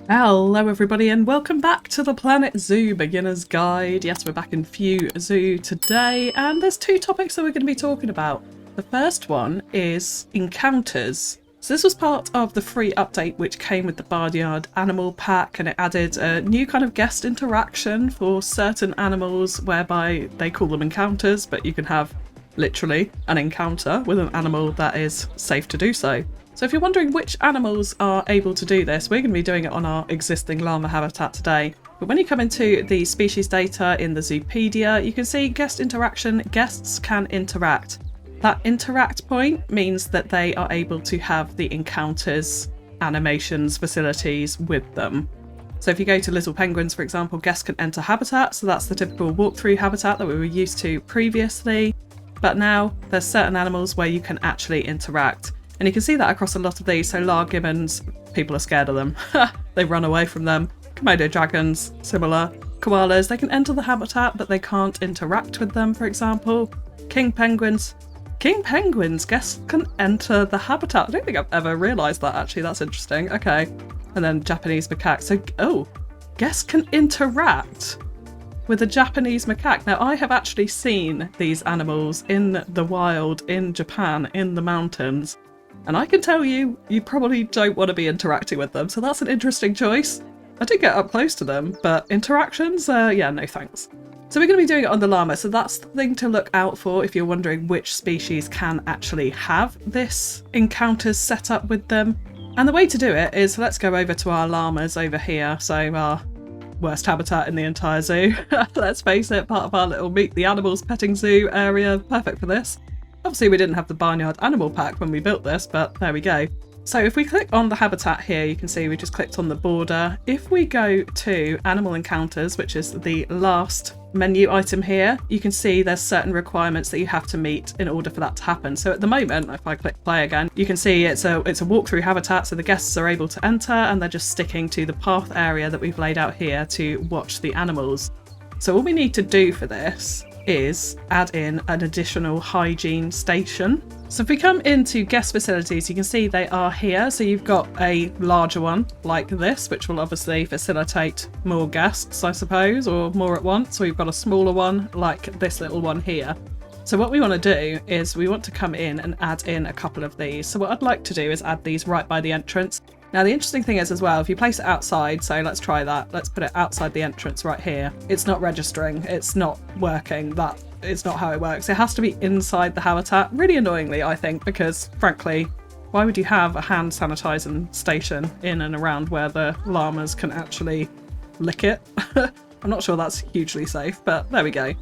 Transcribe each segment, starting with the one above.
Hello everybody and welcome back to the planetzoo beginner's guide. Yes, we're back in FewZoo today and there's two topics that we're going to be talking about. The first one is encounters. So this was part of the free update which came with the Barnyard Animal Pack, and it added a new kind of guest interaction for certain animals whereby they call them encounters, but you can have literally an encounter with an animal that is safe to do so. So if you're wondering which animals are able to do this, we're going to be doing it on our existing llama habitat today. But when you come into the species data in the Zoopedia, you can see guest interaction. Guests can interact. That interact point means that they are able to have the encounters, animations, facilities with them. So if you go to little penguins, for example, guests can enter habitat. So that's the typical walkthrough habitat that we were used to previously. But now there's certain animals where you can actually interact. And you can see that across a lot of these. So lar gibbons, people are scared of them. They run away from them. Komodo dragons, similar. Koalas, they can enter the habitat, but they can't interact with them, for example. King penguins, guests can enter the habitat. I don't think I've ever realised that, actually. That's interesting. Okay. And then Japanese macaque. So, guests can interact with a Japanese macaque. Now, I have actually seen these animals in the wild, in Japan, in the mountains. And I can tell you, you probably don't want to be interacting with them. So that's an interesting choice. I did get up close to them, but interactions, yeah, no thanks. So we're going to be doing it on the llama. So that's the thing to look out for if you're wondering which species can actually have this encounters set up with them. And the way to do it is, let's go over to our llamas over here. So our worst habitat in the entire zoo. Let's face it, part of our little Meet the Animals petting zoo area. Perfect for this. Obviously we didn't have the Barnyard Animal Pack when we built this, but there we go. So if we click on the habitat here, you can see we just clicked on the border. If we go to Animal Encounters, which is the last menu item here, you can see there's certain requirements that you have to meet in order for that to happen. So at the moment, if I click play again, you can see it's a walkthrough habitat, so the guests are able to enter and they're just sticking to the path area that we've laid out here to watch the animals. So all we need to do for this is add in an additional hygiene station. So if we come into guest facilities, you can see they are here. So you've got a larger one like this, which will obviously facilitate more guests, I suppose, or more at once. Or you've got a smaller one like this little one here. So what we want to do is we want to come in and add in a couple of these. So what I'd like to do is add these right by the entrance. Now the interesting thing is as well, if you place it outside, so let's try that. Let's put it outside the entrance right here. It's not registering. It's not working. That is not how it works. It has to be inside the habitat. Really annoyingly, I think, because frankly, why would you have a hand sanitizing station in and around where the llamas can actually lick it? I'm not sure that's hugely safe, but there we go.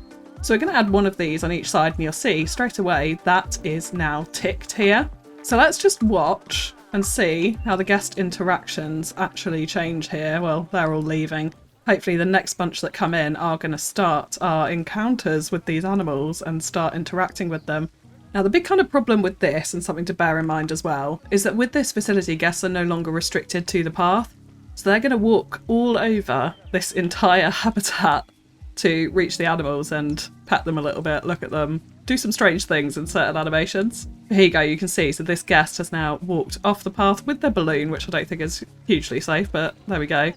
So we're going to add one of these on each side and you'll see straight away that is now ticked here. So let's just watch and see how the guest interactions actually change here. Well, they're all leaving. Hopefully the next bunch that come in are going to start our encounters with these animals and start interacting with them. Now the big kind of problem with this, and something to bear in mind as well, is that with this facility, guests are no longer restricted to the path. So they're going to walk all over this entire habitat to reach the animals and pet them a little bit, look at them, do some strange things in certain animations. Here you go, you can see, so this guest has now walked off the path with their balloon, which I don't think is hugely safe, but there we go.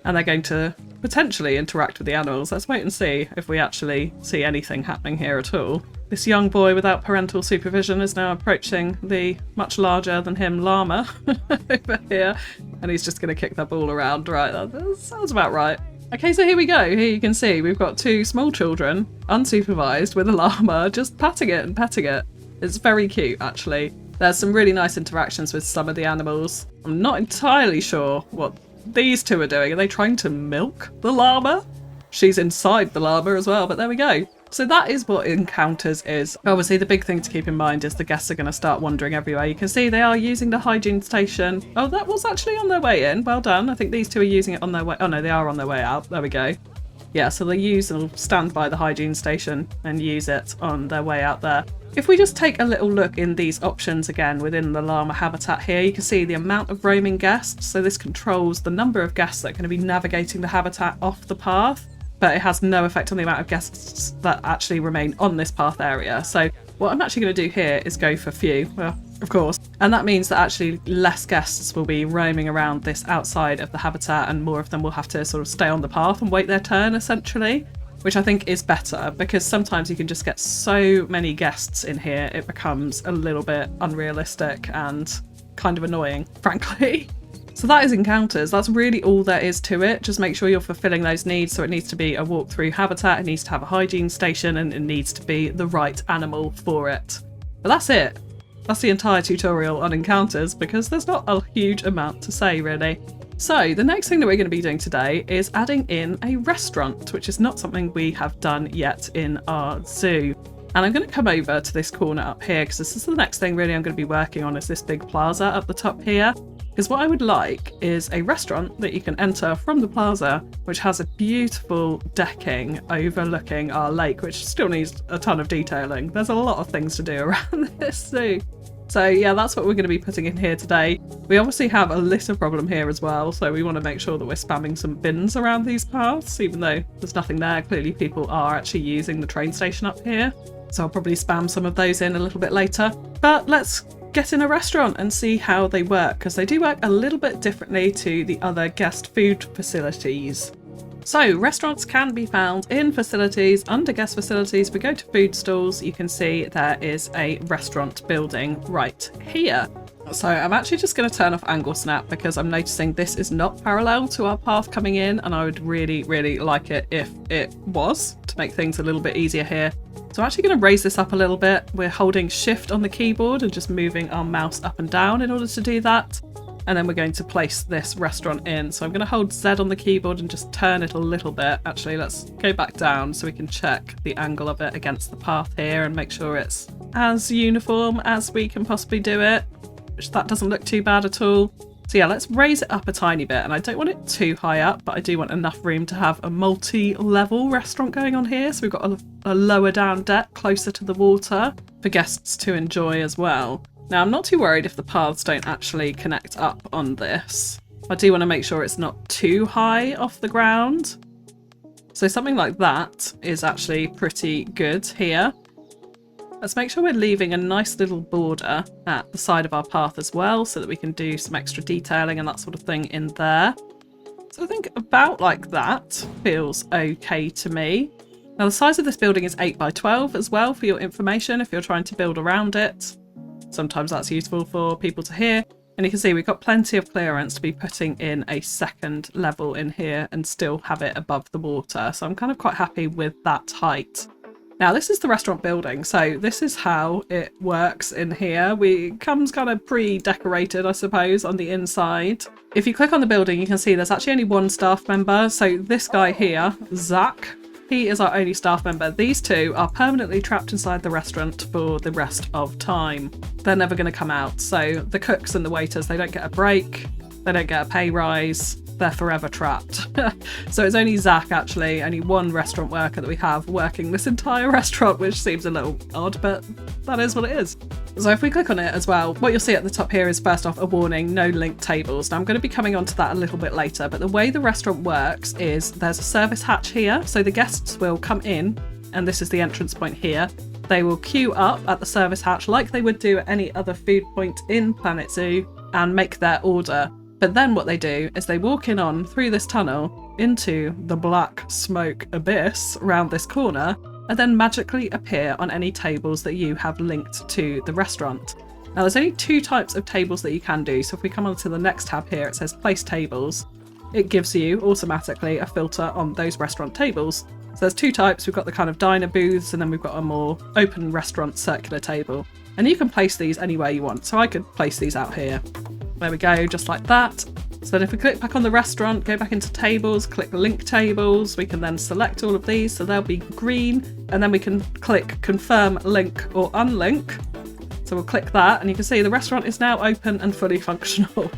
And they're going to potentially interact with the animals. Let's wait and see if we actually see anything happening here at all. This young boy without parental supervision is now approaching the much larger than him llama over here, and he's just going to kick that ball around. Right, that sounds about right. Okay, so here we go. Here you can see we've got two small children, unsupervised, with a llama, just patting it and petting it. It's very cute, actually. There's some really nice interactions with some of the animals. I'm not entirely sure what these two are doing. Are they trying to milk the llama? She's inside the llama as well, but there we go. So that is what encounters is. Obviously, the big thing to keep in mind is the guests are going to start wandering everywhere. You can see they are using the hygiene station. Oh, that was actually on their way in. Well done. I think these two are using it on their way. Oh no, they are on their way out. There we go. Yeah, so they'll stand by the hygiene station and use it on their way out there. If we just take a little look in these options again within the llama habitat here, you can see the amount of roaming guests. So this controls the number of guests that are going to be navigating the habitat off the path. but it has no effect on the amount of guests that actually remain on this path area. So what I'm actually going to do here is go for few, well, of course, and that means that actually less guests will be roaming around this outside of the habitat, and more of them will have to sort of stay on the path and wait their turn, essentially, which I think is better, because sometimes you can just get so many guests in here, it becomes a little bit unrealistic and kind of annoying, frankly. So that is encounters. That's really all there is to it. Just make sure you're fulfilling those needs. So it needs to be a walk-through habitat, it needs to have a hygiene station, and it needs to be the right animal for it. But that's it. That's the entire tutorial on encounters, because there's not a huge amount to say, really. So the next thing that we're going to be doing today is adding in a restaurant, which is not something we have done yet in our zoo. And I'm going to come over to this corner up here, because this is the next thing really I'm going to be working on, is this big plaza up the top here. Because what I would like is a restaurant that you can enter from the plaza, which has a beautiful decking overlooking our lake, which still needs a ton of detailing. There's a lot of things to do around this zoo. So yeah, that's what we're going to be putting in here today. We obviously have a litter problem here as well, so we want to make sure that we're spamming some bins around these paths, even though there's nothing there. Clearly people are actually using the train station up here, so I'll probably spam some of those in a little bit later. But let's get in a restaurant and see how they work, because they do work a little bit differently to the other guest food facilities. So restaurants can be found in facilities. Under guest facilities, if we go to food stalls, you can see there is a restaurant building right here. So I'm actually just going to turn off angle snap, because I'm noticing this is not parallel to our path coming in, and I would really, really like it if it was, to make things a little bit easier here. So I'm actually going to raise this up a little bit. We're holding shift on the keyboard and just moving our mouse up and down in order to do that. And then we're going to place this restaurant in. So I'm going to hold Z on the keyboard and just turn it a little bit. Actually, let's go back down so we can check the angle of it against the path here and make sure it's as uniform as we can possibly do it, which that doesn't look too bad at all. So yeah, let's raise it up a tiny bit, and I don't want it too high up, but I do want enough room to have a multi-level restaurant going on here. So we've got a lower down deck closer to the water for guests to enjoy as well. Now, I'm not too worried if the paths don't actually connect up on this. I do want to make sure it's not too high off the ground. So something like that is actually pretty good here. Let's make sure we're leaving a nice little border at the side of our path as well, so that we can do some extra detailing and that sort of thing in there. So I think about like that feels okay to me. Now the size of this building is 8 by 12 as well, for your information, if you're trying to build around it. Sometimes that's useful for people to hear. And you can see we've got plenty of clearance to be putting in a second level in here and still have it above the water. So I'm kind of quite happy with that height. Now this is the restaurant building, so this is how it works in here. It comes kind of pre-decorated, I suppose, on the inside. If you click on the building, you can see there's actually only one staff member. So this guy here, Zach, he is our only staff member. These two are permanently trapped inside the restaurant for the rest of time. They're never going to come out. So the cooks and the waiters, they don't get a break, they don't get a pay rise. They're forever trapped. So it's only Zach, actually, only one restaurant worker that we have working this entire restaurant, which seems a little odd, but that is what it is. So if we click on it as well, what you'll see at the top here is first off a warning, no linked tables. Now I'm going to be coming on to that a little bit later, but the way the restaurant works is there's a service hatch here. So the guests will come in, and this is the entrance point here. They will queue up at the service hatch like they would do at any other food point in Planet Zoo and make their order. But then what they do is they walk in on through this tunnel into the black smoke abyss around this corner, and then magically appear on any tables that you have linked to the restaurant. Now there's only two types of tables that you can do. So if we come on to the next tab here, it says place tables. It gives you automatically a filter on those restaurant tables. So there's two types. We've got the kind of diner booths, and then we've got a more open restaurant circular table. And you can place these anywhere you want. So I could place these out here. There we go, just like that. So then if we click back on the restaurant, go back into tables, click link tables, we can then select all of these, so they'll be green, and then we can click confirm link or unlink. So we'll click that, and you can see the restaurant is now open and fully functional.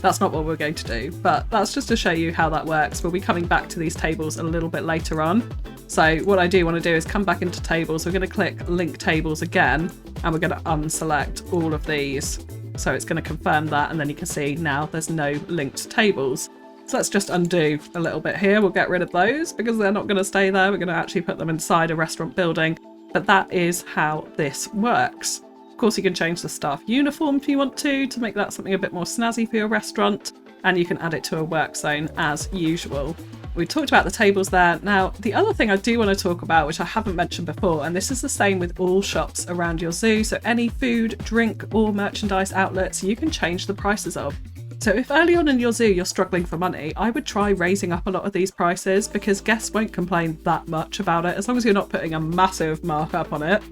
That's not what we're going to do, but that's just to show you how that works. We'll be coming back to these tables a little bit later on. So what I do want to do is come back into tables. We're going to click link tables again, and we're going to unselect all of these. So it's going to confirm that, and then you can see now there's no linked tables. So let's just undo a little bit here. We'll get rid of those because they're not going to stay there. We're going to actually put them inside a restaurant building. But that is how this works. Of course, you can change the staff uniform if you want to make that something a bit more snazzy for your restaurant. And you can add it to a work zone as usual. We talked about the tables there. Now, the other thing I do want to talk about, which I haven't mentioned before, and this is the same with all shops around your zoo. So any food, drink or merchandise outlets, you can change the prices of. So if early on in your zoo you're struggling for money, I would try raising up a lot of these prices because guests won't complain that much about it. As long as you're not putting a massive markup on it,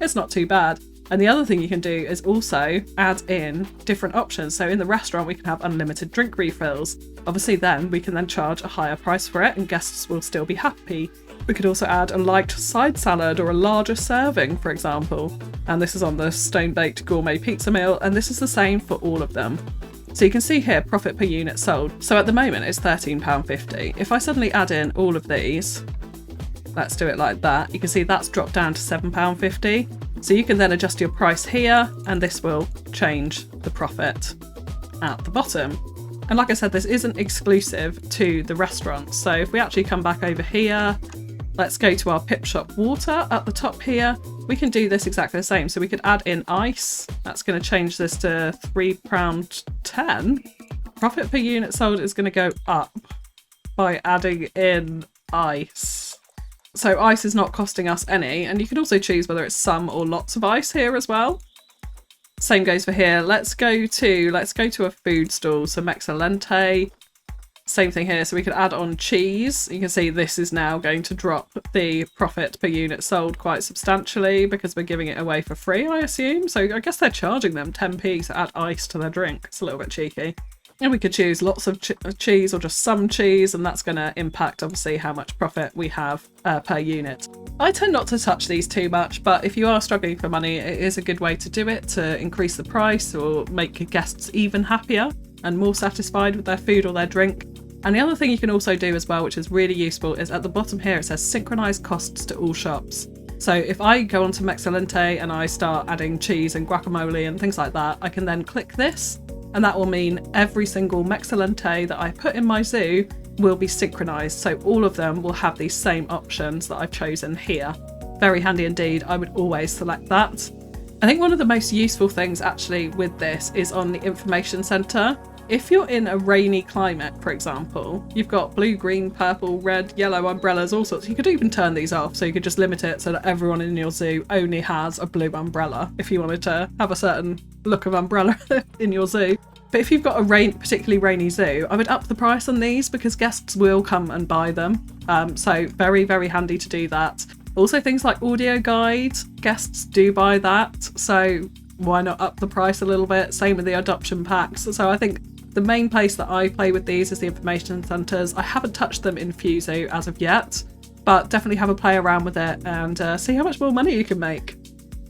it's not too bad. And the other thing you can do is also add in different options. So in the restaurant, we can have unlimited drink refills. Obviously then we can then charge a higher price for it and guests will still be happy. We could also add a light side salad or a larger serving, for example. And this is on the stone-baked gourmet pizza meal, and this is the same for all of them. So you can see here, profit per unit sold. So at the moment it's £13.50. If I suddenly add in all of these, let's do it like that, you can see that's dropped down to £7.50. So you can then adjust your price here and this will change the profit at the bottom. And like I said, this isn't exclusive to the restaurant. So if we actually come back over here, let's go to our Pip Shop water at the top here. We can do this exactly the same. So we could add in ice. That's going to change this to £3.10. Profit per unit sold is going to go up by adding in ice. So ice is not costing us any. And you can also choose whether it's some or lots of ice here as well. Same goes for here. Let's go to a food stall. So Mexcellente. Same thing here, so we could add on cheese. You can see this is now going to drop the profit per unit sold quite substantially because we're giving it away for free, I assume. So I guess they're charging them 10p to add ice to their drink. It's a little bit cheeky. And we could choose lots of cheese or just some cheese, and that's going to impact obviously how much profit we have per unit. I tend not to touch these too much, but if you are struggling for money, it is a good way to do it, to increase the price or make guests even happier and more satisfied with their food or their drink. And the other thing you can also do as well, which is really useful, is at the bottom here it says synchronize costs to all shops. So if I go onto Mexcellente and I start adding cheese and guacamole and things like that, I can then click this, and that will mean every single Mexcellente that I put in my zoo will be synchronized. So all of them will have these same options that I've chosen here. Very handy indeed. I would always select that. I think one of the most useful things actually with this is on the information center. If you're in a rainy climate, for example, you've got blue, green, purple, red, yellow umbrellas, all sorts. You could even turn these off, so you could just limit it so that everyone in your zoo only has a blue umbrella if you wanted to have a certain look of umbrella in your zoo. But if you've got a particularly rainy zoo, I would up the price on these because guests will come and buy them. So very, very handy to do that. Also things like audio guides, guests do buy that. So why not up the price a little bit? Same with the adoption packs. So I think the main place that I play with these is the information centres. I haven't touched them in FewZoo as of yet, but definitely have a play around with it and see how much more money you can make.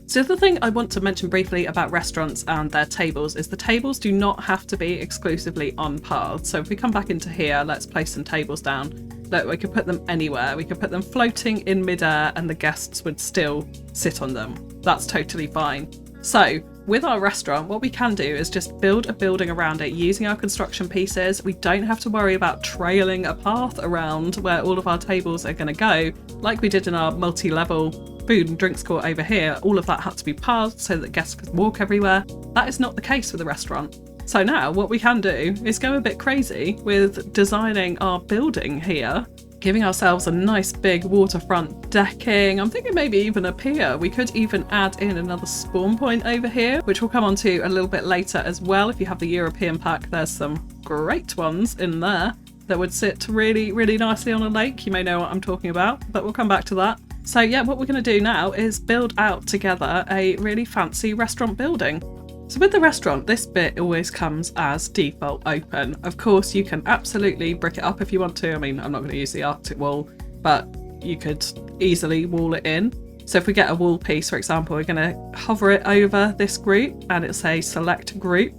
So the other thing I want to mention briefly about restaurants and their tables is the tables do not have to be exclusively on paths. So if we come back into here, let's place some tables down. Look, we could put them anywhere. We could put them floating in midair and the guests would still sit on them. That's totally fine. So with our restaurant, what we can do is just build a building around it using our construction pieces. We don't have to worry about trailing a path around where all of our tables are going to go, like we did in our multi-level food and drinks court over here. All of that had to be paths so that guests could walk everywhere. That is not the case with the restaurant. So now what we can do is go a bit crazy with designing our building here, giving ourselves a nice big waterfront decking. I'm thinking maybe even a pier. We could even add in another spawn point over here, which we'll come on to a little bit later as well. If you have the European pack, there's some great ones in there that would sit really, really nicely on a lake. You may know what I'm talking about, but we'll come back to that. So yeah, what we're going to do now is build out together a really fancy restaurant building. So with the restaurant, this bit always comes as default open. Of course, you can absolutely brick it up if you want to. I mean, I'm not going to use the Arctic wall, but you could easily wall it in. So if we get a wall piece, for example, we're going to hover it over this group and it'll say select group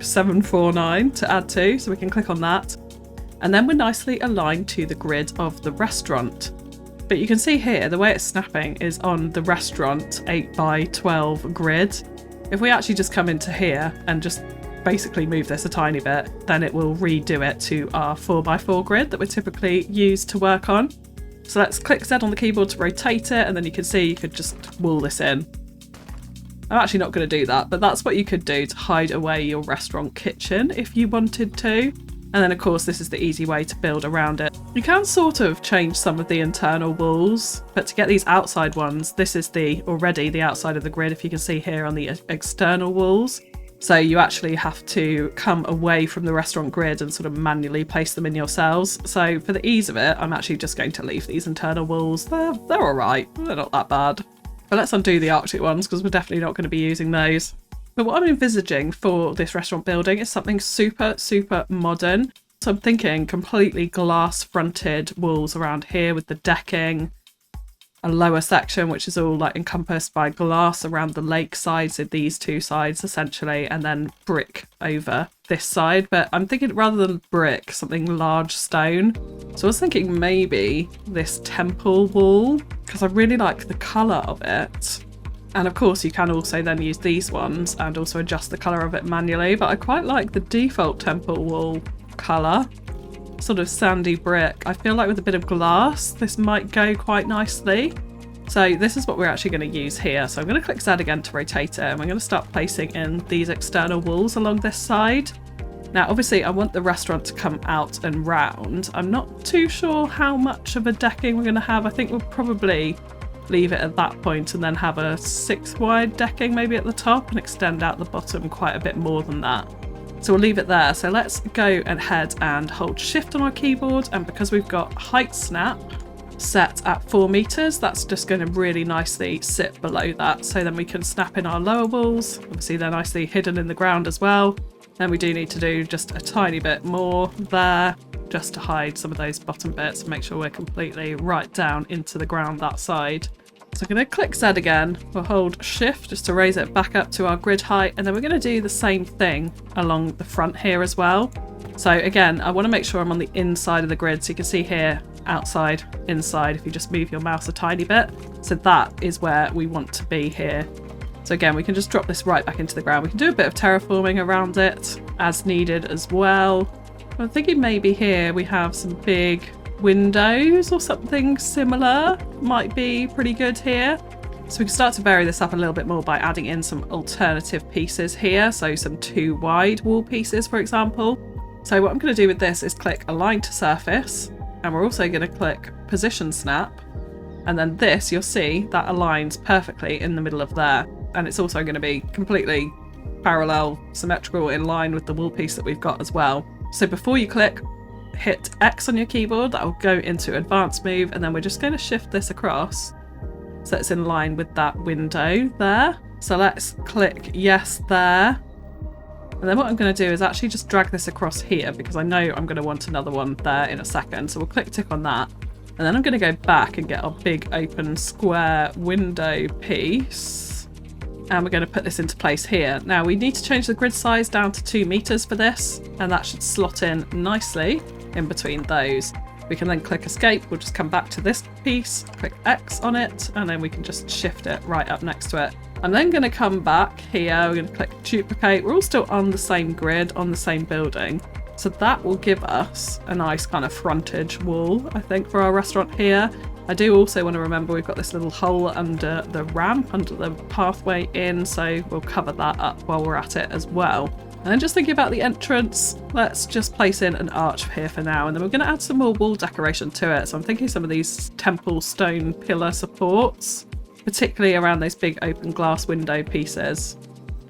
749 to add to. So we can click on that. And then we're nicely aligned to the grid of the restaurant. But you can see here, the way it's snapping is on the restaurant 8x12 grid. If we actually just come into here and just basically move this a tiny bit, then it will redo it to our 4x4 grid that we typically use to work on. So let's click Z on the keyboard to rotate it, and then you can see you could just wool this in. I'm actually not going to do that, but that's what you could do to hide away your restaurant kitchen if you wanted to. And then of course this is the easy way to build around it. You can sort of change some of the internal walls, but to get these outside ones, this is already the outside of the grid, if you can see here on the external walls. So you actually have to come away from the restaurant grid and sort of manually place them in your cells. So for the ease of it, I'm actually just going to leave these internal walls. They're all right, they're not that bad. But let's undo the Arctic ones because we're definitely not going to be using those. But what I'm envisaging for this restaurant building is something super, super modern. So I'm thinking completely glass fronted walls around here with the decking, a lower section which is all like encompassed by glass around the lake side, so these two sides essentially, and then brick over this side. But I'm thinking rather than brick, something large stone. So I was thinking maybe this temple wall, because I really like the colour of it. And of course you can also then use these ones and also adjust the colour of it manually, but I quite like the default temple wall colour. Sort of sandy brick. I feel like with a bit of glass this might go quite nicely. So this is what we're actually going to use here. So I'm going to click Z again to rotate it, and we're going to start placing in these external walls along this side. Now obviously I want the restaurant to come out and round. I'm not too sure how much of a decking we're going to have. I think we'll probably leave it at that point and then have a 6 wide decking maybe at the top and extend out the bottom quite a bit more than that. So we'll leave it there. So let's go ahead and hold shift on our keyboard, and because we've got height snap set at 4 meters, that's just going to really nicely sit below that. So then we can snap in our lower walls. Obviously they're nicely hidden in the ground as well. And we do need to do just a tiny bit more there just to hide some of those bottom bits and make sure we're completely right down into the ground that side. So I'm going to click Z again. We'll hold shift just to raise it back up to our grid height, and then we're going to do the same thing along the front here as well. So again, I want to make sure I'm on the inside of the grid, so you can see here outside, inside, if you just move your mouse a tiny bit. So that is where we want to be here. So again, we can just drop this right back into the ground. We can do a bit of terraforming around it as needed as well. I'm thinking maybe here we have some big windows or something similar. Might be pretty good here. So we can start to vary this up a little bit more by adding in some alternative pieces here. So some 2 wide wall pieces, for example. So what I'm going to do with this is click Align to Surface, and we're also going to click Position Snap. And then this, you'll see that aligns perfectly in the middle of there. And it's also going to be completely parallel, symmetrical, in line with the wall piece that we've got as well. So before you click, hit X on your keyboard, that will go into advanced move, and then we're just going to shift this across so it's in line with that window there. So let's click yes there. And then what I'm going to do is actually just drag this across here, because I know I'm going to want another one there in a second. So we'll click tick on that. And then I'm going to go back and get our big open square window piece. And we're going to put this into place here. Now we need to change the grid size down to 2 meters for this, and that should slot in nicely in between those. We can then click escape. We'll just come back to this piece, click X on it, and then we can just shift it right up next to it. I'm then going to come back here. We're going to click duplicate. We're all still on the same grid, on the same building. So that will give us a nice kind of frontage wall, I think, for our restaurant here. I do also want to remember we've got this little hole under the ramp, under the pathway in, so we'll cover that up while we're at it as well. And then just thinking about the entrance, let's just place in an arch here for now, and then we're going to add some more wall decoration to it. So I'm thinking some of these temple stone pillar supports, particularly around those big open glass window pieces.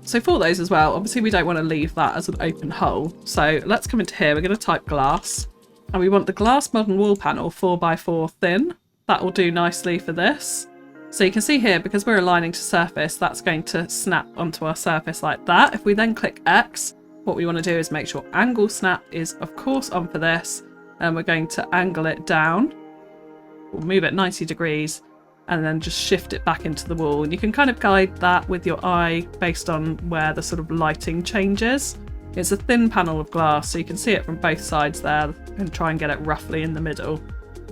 So for those as well, obviously we don't want to leave that as an open hole. So let's come into here, we're going to type glass, and we want the glass modern wall panel 4x4 thin. That will do nicely for this. So you can see here, because we're aligning to surface, that's going to snap onto our surface like that. If we then click X, what we want to do is make sure angle snap is of course on for this, and we're going to angle it down. We'll move it 90 degrees and then just shift it back into the wall. And you can kind of guide that with your eye based on where the sort of lighting changes. It's a thin panel of glass, so you can see it from both sides there and try and get it roughly in the middle.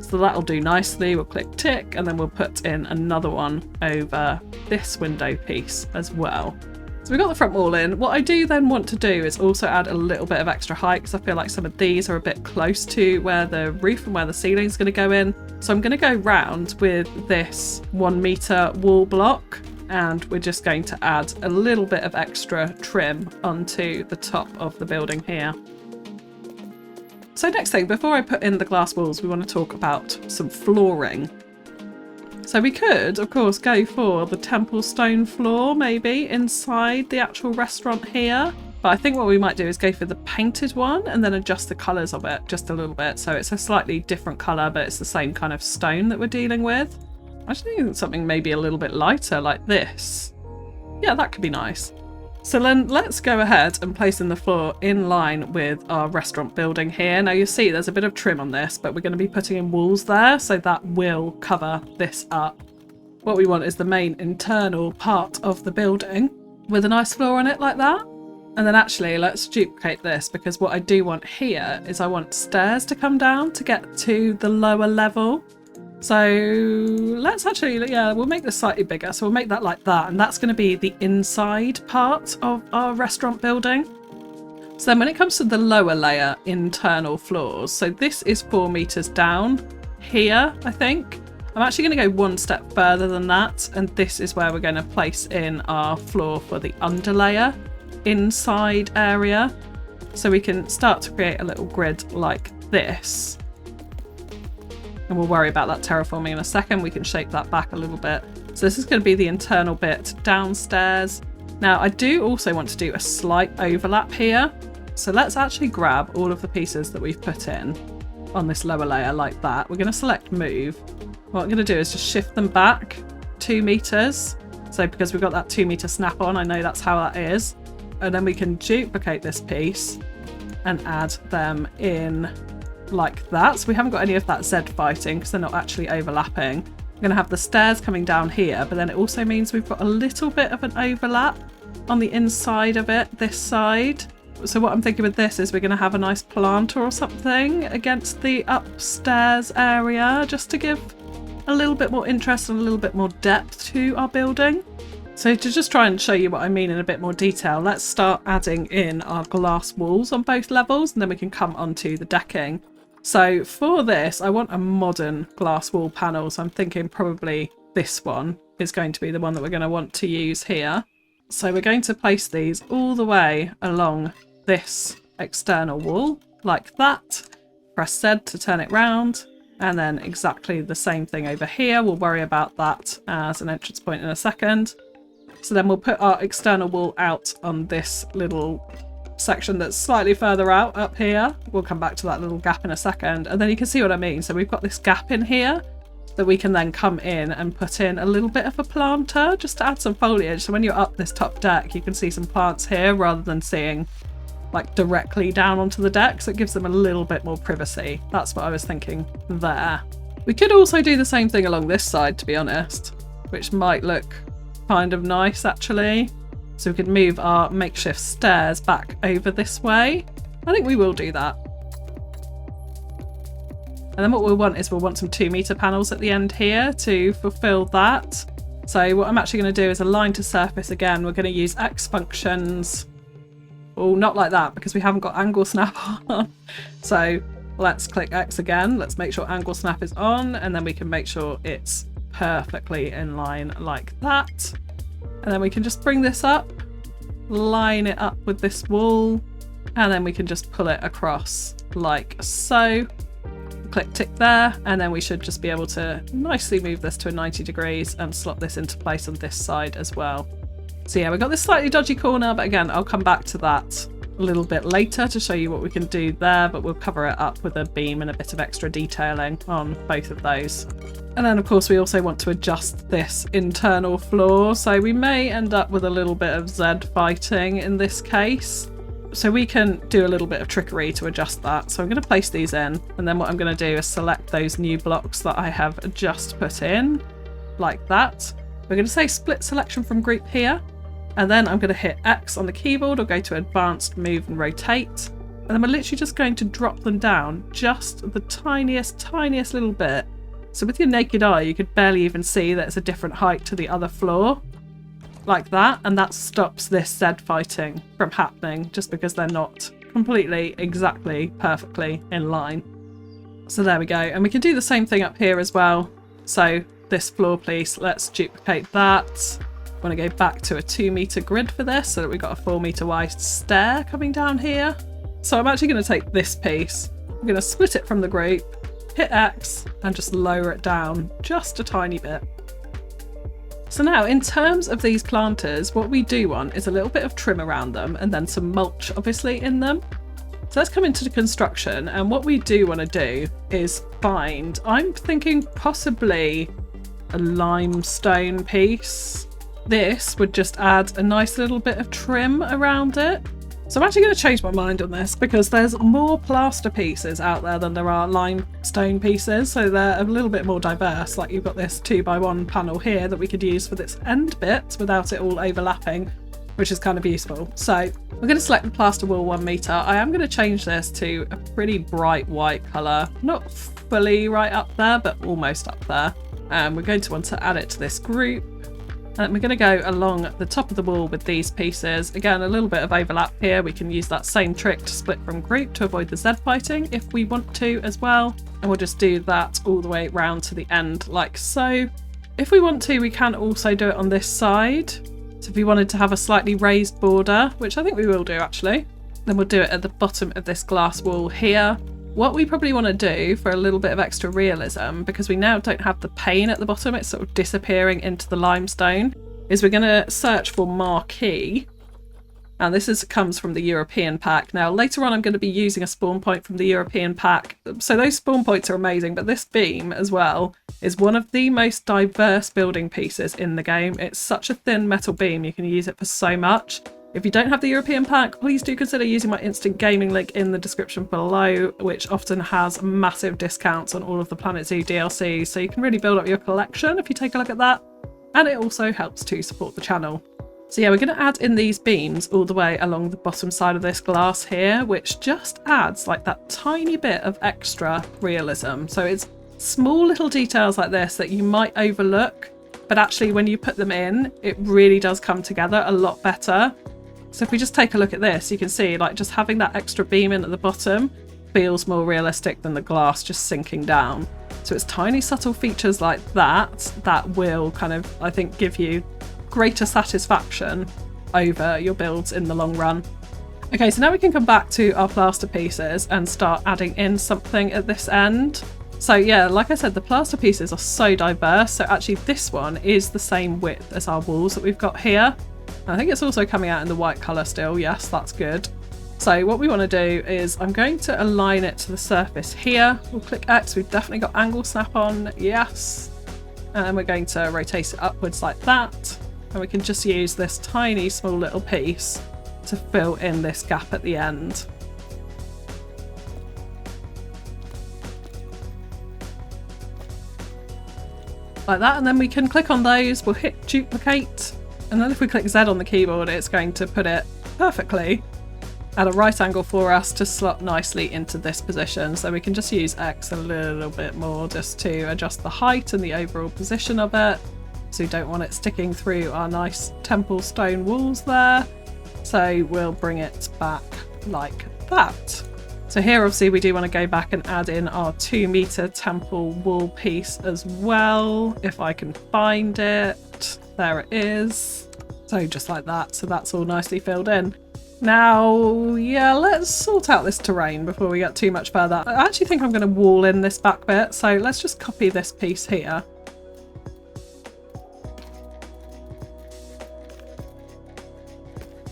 So that'll do nicely. We'll click tick, and then we'll put in another one over this window piece as well. So we've got the front wall in. What I do then want to do is also add a little bit of extra height because I feel like some of these are a bit close to where the roof and where the ceiling is going to go in. So I'm going to go round with this 1 meter wall block, and we're just going to add a little bit of extra trim onto the top of the building here. So next thing, before I put in the glass walls, we want to talk about some flooring. So we could, of course, go for the temple stone floor, maybe, inside the actual restaurant here. But I think what we might do is go for the painted one and then adjust the colours of it just a little bit. So it's a slightly different colour, but it's the same kind of stone that we're dealing with. I just think something maybe a little bit lighter like this. Yeah, that could be nice. So then let's go ahead and place in the floor in line with our restaurant building here. Now you'll see there's a bit of trim on this, but we're going to be putting in walls there, so that will cover this up. What we want is the main internal part of the building with a nice floor on it like that. And then actually let's duplicate this, because what I do want here is I want stairs to come down to get to the lower level. So let's actually, yeah, we'll make this slightly bigger. So we'll make that like that. And that's going to be the inside part of our restaurant building. So then when it comes to the lower layer internal floors, so this is 4 meters down here, I think. I'm actually going to go one step further than that. And this is where we're going to place in our floor for the underlayer inside area. So we can start to create a little grid like this. And we'll worry about that terraforming in a second. We can shape that back a little bit. So this is going to be the internal bit downstairs. Now I do also want to do a slight overlap here. So let's actually grab all of the pieces that we've put in on this lower layer like that. We're going to select move. What I'm going to do is just shift them back 2 meters. So because we've got that 2 meter snap on, I know that's how that is. And then we can duplicate this piece and add them in like that. So we haven't got any of that Z fighting because they're not actually overlapping. We're going to have the stairs coming down here, but then it also means we've got a little bit of an overlap on the inside of it, this side. So what I'm thinking with this is we're going to have a nice planter or something against the upstairs area, just to give a little bit more interest and a little bit more depth to our building. So to just try and show you what I mean in a bit more detail, let's start adding in our glass walls on both levels, and then we can come onto the decking. So for this, I want a modern glass wall panel. So I'm thinking probably this one is going to be the one that we're going to want to use here. So we're going to place these all the way along this external wall like that. Press Z to turn it round. And then exactly the same thing over here. We'll worry about that as an entrance point in a second. So then we'll put our external wall out on this little section that's slightly further out up here. We'll come back to that little gap in a second, and then you can see what I mean. So we've got this gap in here that we can then come in and put in a little bit of a planter just to add some foliage. So when you're up this top deck, you can see some plants here rather than seeing like directly down onto the deck. So it gives them a little bit more privacy. That's what I was thinking there. We could also do the same thing along this side, to be honest, which might look kind of nice actually. So we could move our makeshift stairs back over this way. I think we will do that. And then what we'll want is we'll want some 2 meter panels at the end here to fulfill that. So what I'm actually going to do is align to surface again. We're going to use X functions. Oh, not like that because we haven't got angle snap on. So let's click X again. Let's make sure angle snap is on, and then we can make sure it's perfectly in line like that. And then we can just bring this up, line it up with this wall, and then we can just pull it across like so. Click tick there, and then we should just be able to nicely move this to a 90 degrees and slot this into place on this side as well. So yeah, we've got this slightly dodgy corner, but again, I'll come back to that a little bit later to show you what we can do there, but we'll cover it up with a beam and a bit of extra detailing on both of those. And then of course we also want to adjust this internal floor, so we may end up with a little bit of Z fighting in this case. So we can do a little bit of trickery to adjust that. So I'm going to place these in, and then what I'm going to do is select those new blocks that I have just put in, like that. We're going to say split selection from group here, and then I'm going to hit X on the keyboard or go to advanced move and rotate. And then we're literally just going to drop them down just the tiniest little bit. So with your naked eye, you could barely even see that it's a different height to the other floor. like that, and that stops this Z fighting from happening just because they're not completely, exactly, perfectly in line. So there we go, and we can do the same thing up here as well. So this floor piece, let's duplicate that. I want to go back to a 2-meter grid for this so that we've got a 4-meter wide stair coming down here. So I'm actually going to take this piece, I'm going to split it from the group, hit X and just lower it down just a tiny bit. So now in terms of these planters, what we do want is a little bit of trim around them and then some mulch obviously in them. So let's come into the construction, and what we do want to do is find, I'm thinking possibly a limestone piece. This would just add a nice little bit of trim around it. So I'm actually going to change my mind on this because there's more plaster pieces out there than there are limestone pieces, so they're a little bit more diverse. Like you've got this 2x1 panel here that we could use for this end bit without it all overlapping, which is kind of useful. So we're going to select the plaster wall 1 meter. I am going to change this to a pretty bright white colour, not fully right up there, but almost up there. And we're going to want to add it to this group. And we're going to go along the top of the wall with these pieces. Again, a little bit of overlap here. We can use that same trick to split from group to avoid the Z fighting if we want to as well. And we'll just do that all the way round to the end like so. If we want to, we can also do it on this side. So if we wanted to have a slightly raised border, which I think we will do actually, then we'll do it at the bottom of this glass wall here. What we probably want to do for a little bit of extra realism, because we now don't have the pane at the bottom, it's sort of disappearing into the limestone, is we're going to search for marquee. And this comes from the European pack. Now later on I'm going to be using a spawn point from the European pack. So those spawn points are amazing, but this beam as well is one of the most diverse building pieces in the game. It's such a thin metal beam, you can use it for so much. If you don't have the European pack, please do consider using my instant gaming link in the description below, which often has massive discounts on all of the planetzoo DLCs, so you can really build up your collection if you take a look at that. And it also helps to support the channel. So yeah, we're going to add in these beams all the way along the bottom side of this glass here, which just adds like that tiny bit of extra realism. So it's small little details like this that you might overlook, but actually when you put them in, it really does come together a lot better. So if we just take a look at this, you can see like just having that extra beam in at the bottom feels more realistic than the glass just sinking down. So it's tiny subtle features like that that will kind of, I think, give you greater satisfaction over your builds in the long run. Okay, so now we can come back to our plaster pieces and start adding in something at this end. So yeah, like I said, the plaster pieces are so diverse. So actually this one is the same width as our walls that we've got here. I think it's also coming out in the white colour still. Yes, that's good. So what we want to do is I'm going to align it to the surface here. We'll click X. We've definitely got angle snap on. Yes. And we're going to rotate it upwards like that. And we can just use this tiny small little piece to fill in this gap at the end. Like that. And then we can click on those. We'll hit duplicate. And then if we click Z on the keyboard, it's going to put it perfectly at a right angle for us to slot nicely into this position. So we can just use X a little bit more just to adjust the height and the overall position of it. So we don't want it sticking through our nice temple stone walls there. So we'll bring it back like that. So here obviously we do want to go back and add in our 2 meter temple wall piece as well, if I can find it. There it is. So just like that. So that's all nicely filled in. Now, yeah, let's sort out this terrain before we get too much further. I actually think I'm going to wall in this back bit. So let's just copy this piece here.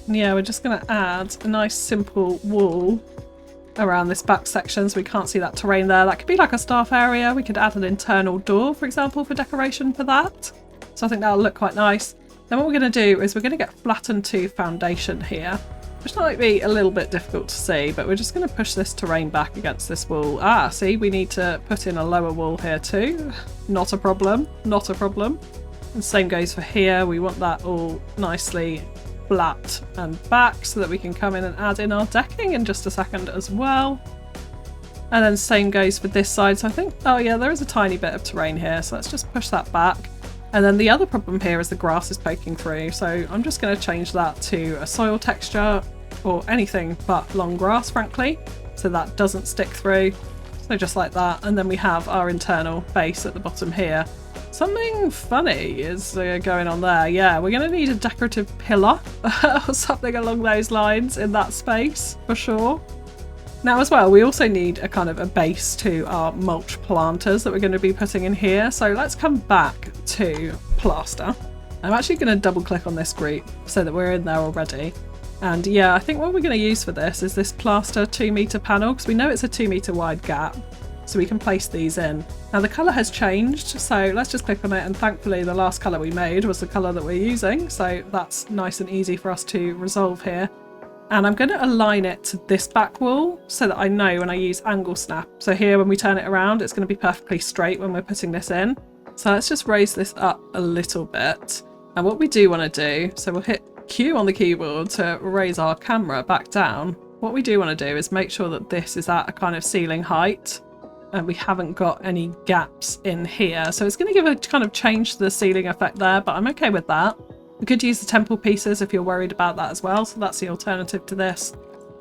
And yeah, we're just going to add a nice simple wall around this back section so we can't see that terrain there. That could be like a staff area. We could add an internal door, for example, for decoration for that. So I think that'll look quite nice. Then what we're going to do is we're going to get flattened to foundation here, which might be a little bit difficult to see, but we're just going to push this terrain back against this wall. Ah, see, we need to put in a lower wall here too. Not a problem, not a problem. And same goes for here. We want that all nicely flat and back so that we can come in and add in our decking in just a second as well. And then same goes for this side. So I think, oh yeah, there is a tiny bit of terrain here. So let's just push that back. And then the other problem here is the grass is poking through, so I'm just going to change that to a soil texture or anything but long grass, frankly, so that doesn't stick through. So just like that, and then we have our internal base at the bottom here. Something funny is going on there. Yeah, we're going to need a decorative pillar or something along those lines in that space for sure. Now as well, we also need a kind of a base to our mulch planters that we're going to be putting in here. So let's come back to plaster. I'm actually going to double click on this group so that we're in there already. And yeah, I think what we're going to use for this is this plaster 2-meter panel, because we know it's a 2-meter wide gap. So we can place these in. Now the colour has changed, so let's just click on it, and thankfully the last colour we made was the colour that we're using, so that's nice and easy for us to resolve here. And I'm going to align it to this back wall so that I know when I use angle snap. So here when we turn it around, it's going to be perfectly straight when we're putting this in. So let's just raise this up a little bit. And what we do want to do, so we'll hit Q on the keyboard to raise our camera back down. What we do want to do is make sure that this is at a kind of ceiling height and we haven't got any gaps in here. So it's going to give a kind of change to the ceiling effect there, but I'm okay with that. We could use the temple pieces if you're worried about that as well, so that's the alternative to this.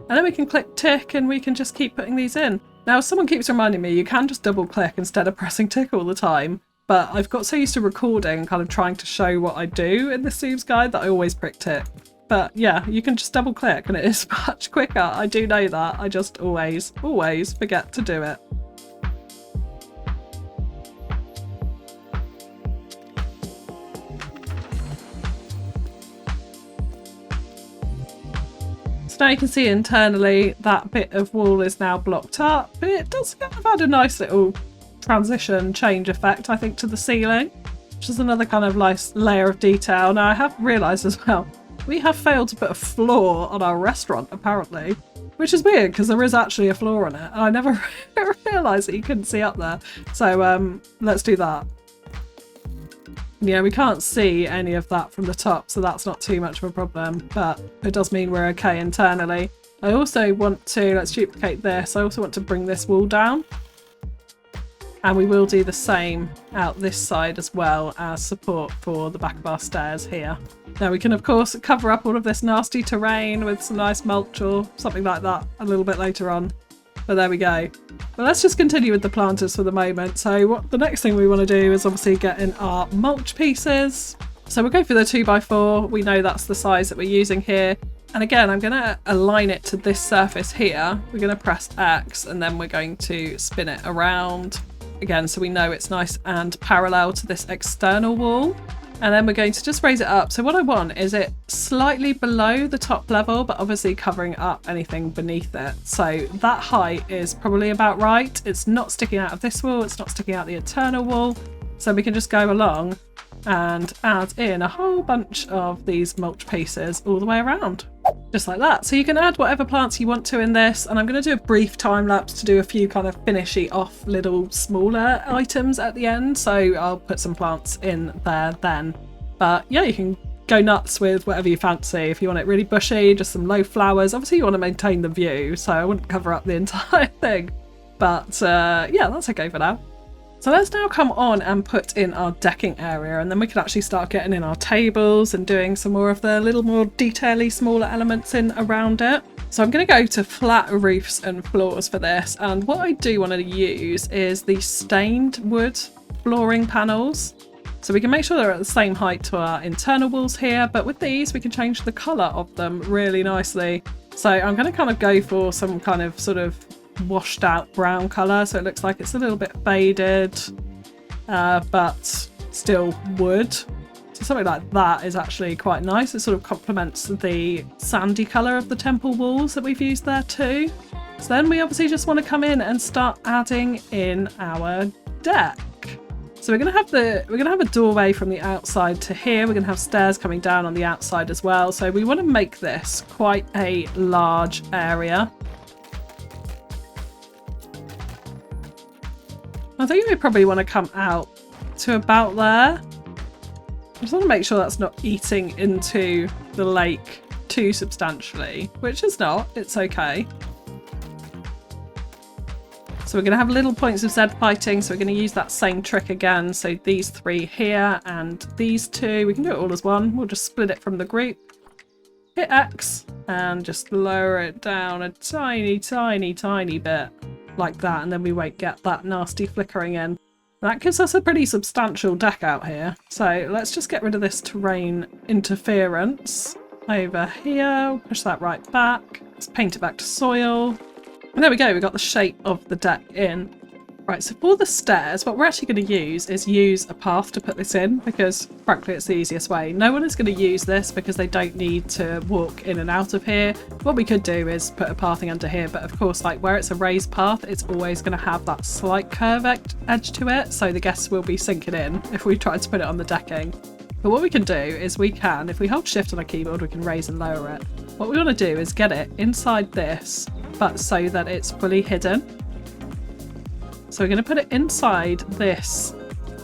And then we can click tick and we can just keep putting these in. Now someone keeps reminding me you can just double click instead of pressing tick all the time, but I've got so used to recording and kind of trying to show what I do in the Zoom's guide that I always prick tick. But yeah, you can just double click and it is much quicker. I do know that, I just always forget to do it. Now you can see internally that bit of wall is now blocked up, but it does kind of add a nice little transition change effect, I think, to the ceiling, which is another kind of nice layer of detail. Now I have realised as well, we have failed to put a floor on our restaurant apparently, which is weird because there is actually a floor on it and I never realised that you couldn't see up there. So let's do that. Yeah, we can't see any of that from the top, so that's not too much of a problem, but it does mean we're okay internally. I also want to, let's duplicate this, I also want to bring this wall down. And we will do the same out this side as well as support for the back of our stairs here. Now we can of course cover up all of this nasty terrain with some nice mulch or something like that a little bit later on. But there we go. Well, let's just continue with the planters for the moment. So the next thing we want to do is obviously get in our mulch pieces. So we'll go for the 2x4. We know that's the size that we're using here. And again, I'm going to align it to this surface here. We're going to press X and then we're going to spin it around again so we know it's nice and parallel to this external wall. And then we're going to just raise it up. So what I want is it slightly below the top level, but obviously covering up anything beneath it. So that height is probably about right. It's not sticking out of this wall. It's not sticking out the internal wall. So we can just go along and add in a whole bunch of these mulch pieces all the way around. Just like that. So you can add whatever plants you want to in this, and I'm going to do a brief time lapse to do a few kind of finishy off little smaller items at the end, so I'll put some plants in there then. But yeah, you can go nuts with whatever you fancy. If you want it really bushy, just some low flowers. Obviously you want to maintain the view, so I wouldn't cover up the entire thing, but yeah, that's okay for now. So let's now come on and put in our decking area, and then we can actually start getting in our tables and doing some more of the little more detail-y smaller elements in around it. So I'm going to go to flat roofs and floors for this, and what I do want to use is the stained wood flooring panels. So we can make sure they're at the same height to our internal walls here, but with these we can change the colour of them really nicely. So I'm going to kind of go for some kind of sort of washed out brown colour, so it looks like it's a little bit faded but still wood. So something like that is actually quite nice. It sort of complements the sandy colour of the temple walls that we've used there too. So then we obviously just want to come in and start adding in our deck. So we're gonna have a doorway from the outside to here. We're gonna have stairs coming down on the outside as well. So we want to make this quite a large area. I think we probably want to come out to about there. I just want to make sure that's not eating into the lake too substantially, which is not, it's okay. So we're going to have little points of Z fighting, so we're going to use that same trick again. So these 3 here and these 2, we can do it all as one. We'll just split it from the group. Hit X and just lower it down a tiny, tiny, tiny bit like that, and then we won't get that nasty flickering in. That gives us a pretty substantial deck out here. So let's just get rid of this terrain interference over here. Push that right back. Let's paint it back to soil. And there we go, we got the shape of the deck in. Right, so for the stairs, what we're actually going to use a path to put this in, because frankly it's the easiest way. No one is going to use this because they don't need to walk in and out of here. What we could do is put a pathing under here, but of course, like where it's a raised path, it's always going to have that slight curve edge to it, so the guests will be sinking in if we try to put it on the decking. But what we can do is if we hold shift on our keyboard, we can raise and lower it. What we want to do is get it inside this, but so that it's fully hidden. So we're going to put it inside this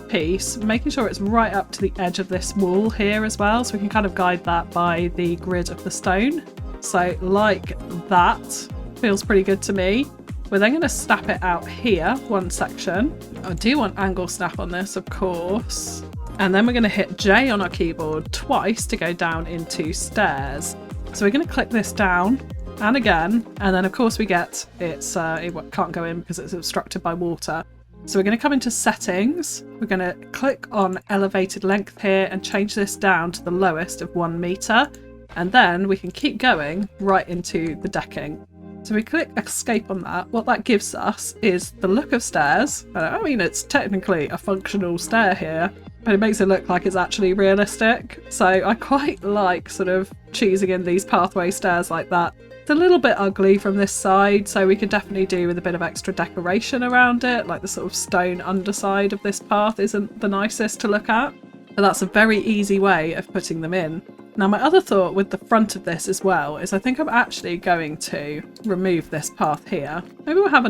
piece, making sure it's right up to the edge of this wall here as well, so we can kind of guide that by the grid of the stone. So like that, feels pretty good to me. We're then going to snap it out here, one section. I do want angle snap on this, of course. And then we're going to hit J on our keyboard twice to go down into stairs. So we're going to click this down and again, and then of course we get it can't go in because it's obstructed by water. So we're going to come into settings, we're going to click on elevated length here and change this down to the lowest of 1 meter, and then we can keep going right into the decking. So we click escape on that. What that gives us is the look of stairs. I mean, it's technically a functional stair here, but it makes it look like it's actually realistic. So I quite like sort of cheesing in these pathway stairs like that. It's a little bit ugly from this side, so we could definitely do with a bit of extra decoration around it, like the sort of stone underside of this path isn't the nicest to look at, but that's a very easy way of putting them in. Now my other thought with the front of this as well is I think I'm actually going to remove this path here. Maybe we'll have a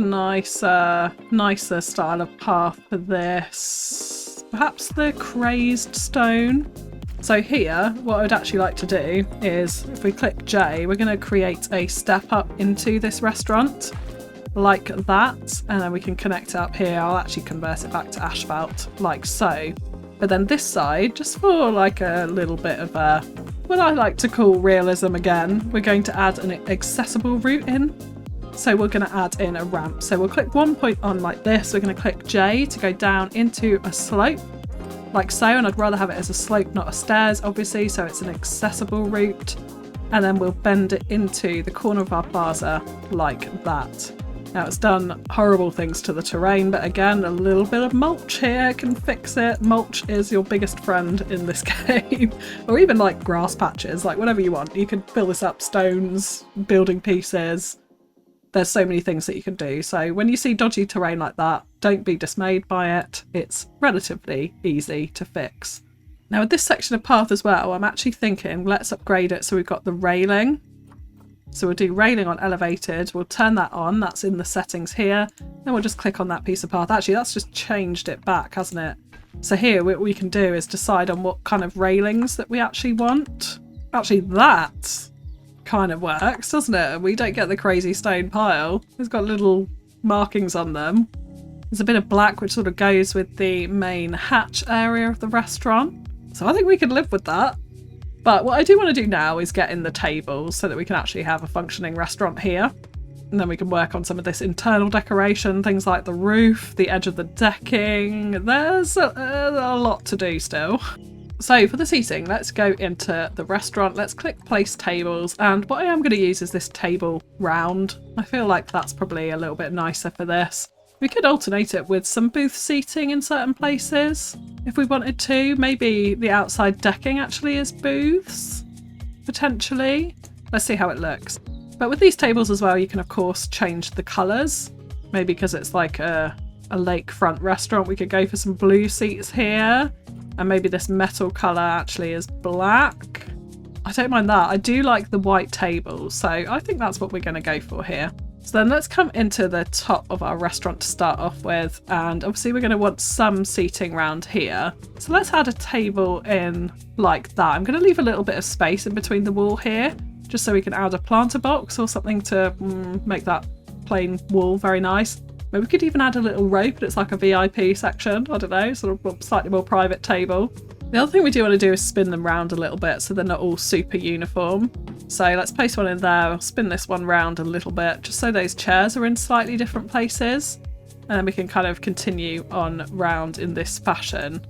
nicer style of path for this. Perhaps the crazed stone. So here, what I would actually like to do is, if we click J, we're going to create a step up into this restaurant, like that, and then we can connect it up here. I'll actually convert it back to asphalt, like so. But then this side, just for like a little bit of what I like to call realism again, we're going to add an accessible route in. So we're going to add in a ramp. So we'll click 1 point on like this, we're going to click J to go down into a slope, like so, and I'd rather have it as a slope, not a stairs, obviously, so it's an accessible route. And then we'll bend it into the corner of our plaza like that. Now it's done horrible things to the terrain, but again, a little bit of mulch here can fix it. Mulch is your biggest friend in this game. Or even like grass patches, like whatever you want. You can fill this up, stones, building pieces. There's so many things that you can do. So when you see dodgy terrain like that, don't be dismayed by it. It's relatively easy to fix. Now with this section of path as well, I'm actually thinking let's upgrade it so we've got the railing. So we'll do railing on elevated, we'll turn that on, that's in the settings here. Then we'll just click on that piece of path. Actually, that's just changed it back, hasn't it? So here what we can do is decide on what kind of railings that we actually want. Actually, that kind of works, doesn't it? We don't get the crazy stone pile. It's got little markings on them. There's a bit of black which sort of goes with the main hatch area of the restaurant. So I think we could live with that. But what I do want to do now is get in the tables so that we can actually have a functioning restaurant here. And then we can work on some of this internal decoration, things like the roof, the edge of the decking. There's a lot to do still. So for the seating, let's go into the restaurant. Let's click place tables. And what I am going to use is this table round. I feel like that's probably a little bit nicer for this. We could alternate it with some booth seating in certain places if we wanted to. Maybe the outside decking actually is booths, potentially. Let's see how it looks. But with these tables as well, you can of course change the colours. Maybe because it's like a lakefront restaurant, we could go for some blue seats here. And maybe this metal colour actually is black. I don't mind that. I do like the white tables, so I think that's what we're going to go for here. So then let's come into the top of our restaurant to start off with, and obviously we're going to want some seating around here. So let's add a table in like that. I'm going to leave a little bit of space in between the wall here, just so we can add a planter box or something to make that plain wall very nice. But we could even add a little rope and it's like a VIP section. I don't know, sort of slightly more private table. The other thing we do want to do is spin them round a little bit so they're not all super uniform. So let's place one in there. I'll spin this one round a little bit just so those chairs are in slightly different places. And then we can kind of continue on round in this fashion.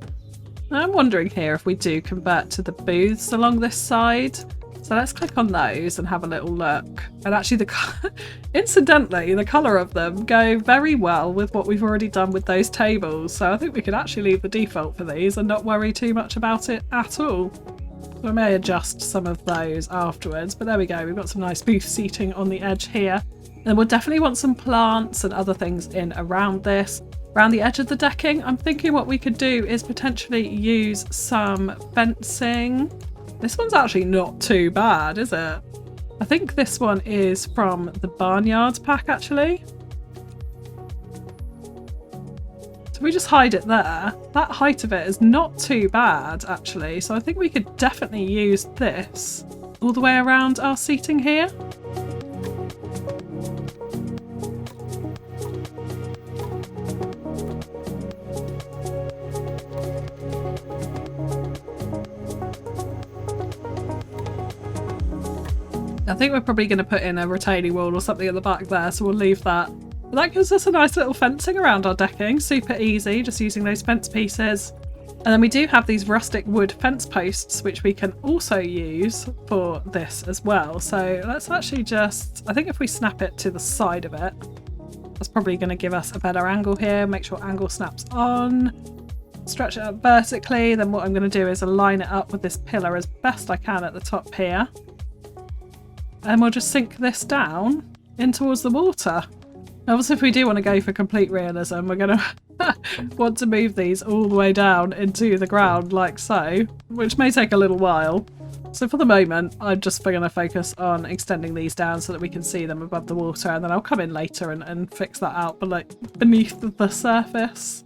And I'm wondering here if we do convert to the booths along this side. So let's click on those and have a little look. And actually, incidentally, the colour of them go very well with what we've already done with those tables. So I think we could actually leave the default for these and not worry too much about it at all. So I may adjust some of those afterwards. But there we go. We've got some nice booth seating on the edge here. And we'll definitely want some plants and other things in around this. Around the edge of the decking, I'm thinking what we could do is potentially use some fencing. This one's actually not too bad, is it? I think this one is from the Barnyards pack, actually. So we just hide it there. That height of it is not too bad, actually. So I think we could definitely use this all the way around our seating here. I think we're probably going to put in a retaining wall or something at the back there, so we'll leave that. But that gives us a nice little fencing around our decking. Super easy, just using those fence pieces. And then we do have these rustic wood fence posts, which we can also use for this as well. So let's actually just, I think if we snap it to the side of it, that's probably going to give us a better angle here. Make sure angle snaps on. Stretch it up vertically. Then what I'm going to do is align it up with this pillar as best I can at the top here. And we'll just sink this down in towards the water. Obviously, if we do want to go for complete realism, we're going to want to move these all the way down into the ground like so, which may take a little while. So for the moment, I'm just going to focus on extending these down so that we can see them above the water, and then I'll come in later and fix that out beneath the surface.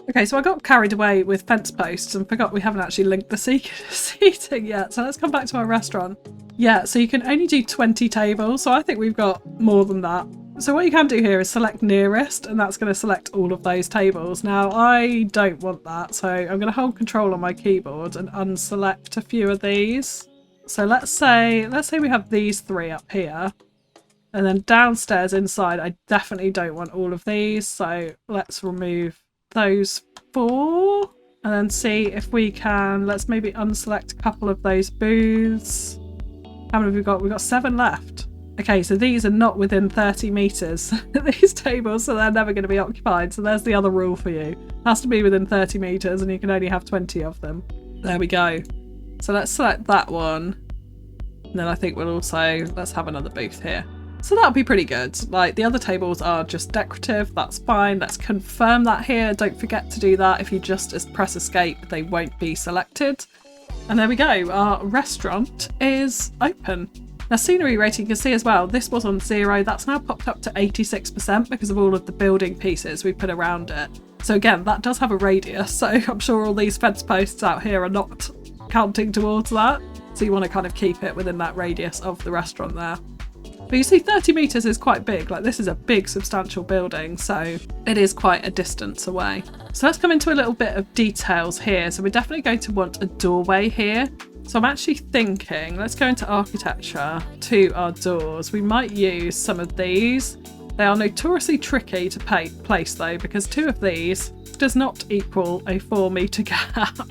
Okay, so I got carried away with fence posts and forgot we haven't actually linked the seating yet. So let's come back to our restaurant. Yeah, so you can only do 20 tables, so I think we've got more than that. So what you can do here is select nearest, and that's going to select all of those tables. Now, I don't want that, so I'm going to hold control on my keyboard and unselect a few of these. So let's say we have these three up here, and then downstairs inside, I definitely don't want all of these, so let's remove those 4, and then see if we can, let's maybe unselect a couple of those booths. How many have we got? We've got 7 left. Okay, so these are not within 30 meters, these tables, so they're never going to be occupied. So there's the other rule for you. It has to be within 30 meters and you can only have 20 of them. There we go. So let's select that one. And then I think we'll also, let's have another booth here. So that'll be pretty good. Like, the other tables are just decorative, that's fine. Let's confirm that here. Don't forget to do that. If you just press escape, they won't be selected. And there we go, our restaurant is open. Now, scenery rating, you can see as well, this was on 0, that's now popped up to 86% because of all of the building pieces we put around it. So again, that does have a radius, so I'm sure all these fence posts out here are not counting towards that. So you want to kind of keep it within that radius of the restaurant there. But you see 30 meters is quite big, like this is a big substantial building, so it is quite a distance away. So let's come into a little bit of details here. So we're definitely going to want a doorway here. So I'm actually thinking, let's go into architecture to our doors. We might use some of these. They are notoriously tricky to place though, because 2 of these does not equal a 4-meter gap.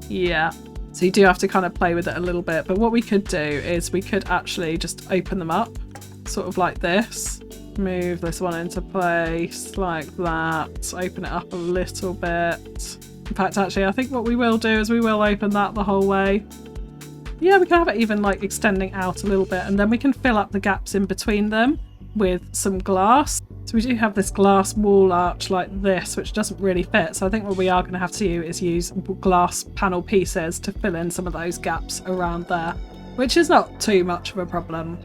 Yeah. So you do have to kind of play with it a little bit, but what we could do is we could actually just open them up, sort of like this. Move this one into place like that, open it up a little bit. In fact, actually, I think what we will do is we will open that the whole way. Yeah, we can have it even like extending out a little bit, and then we can fill up the gaps in between them with some glass. So we do have this glass wall arch like this, which doesn't really fit. So I think what we are going to have to do is use glass panel pieces to fill in some of those gaps around there, which is not too much of a problem.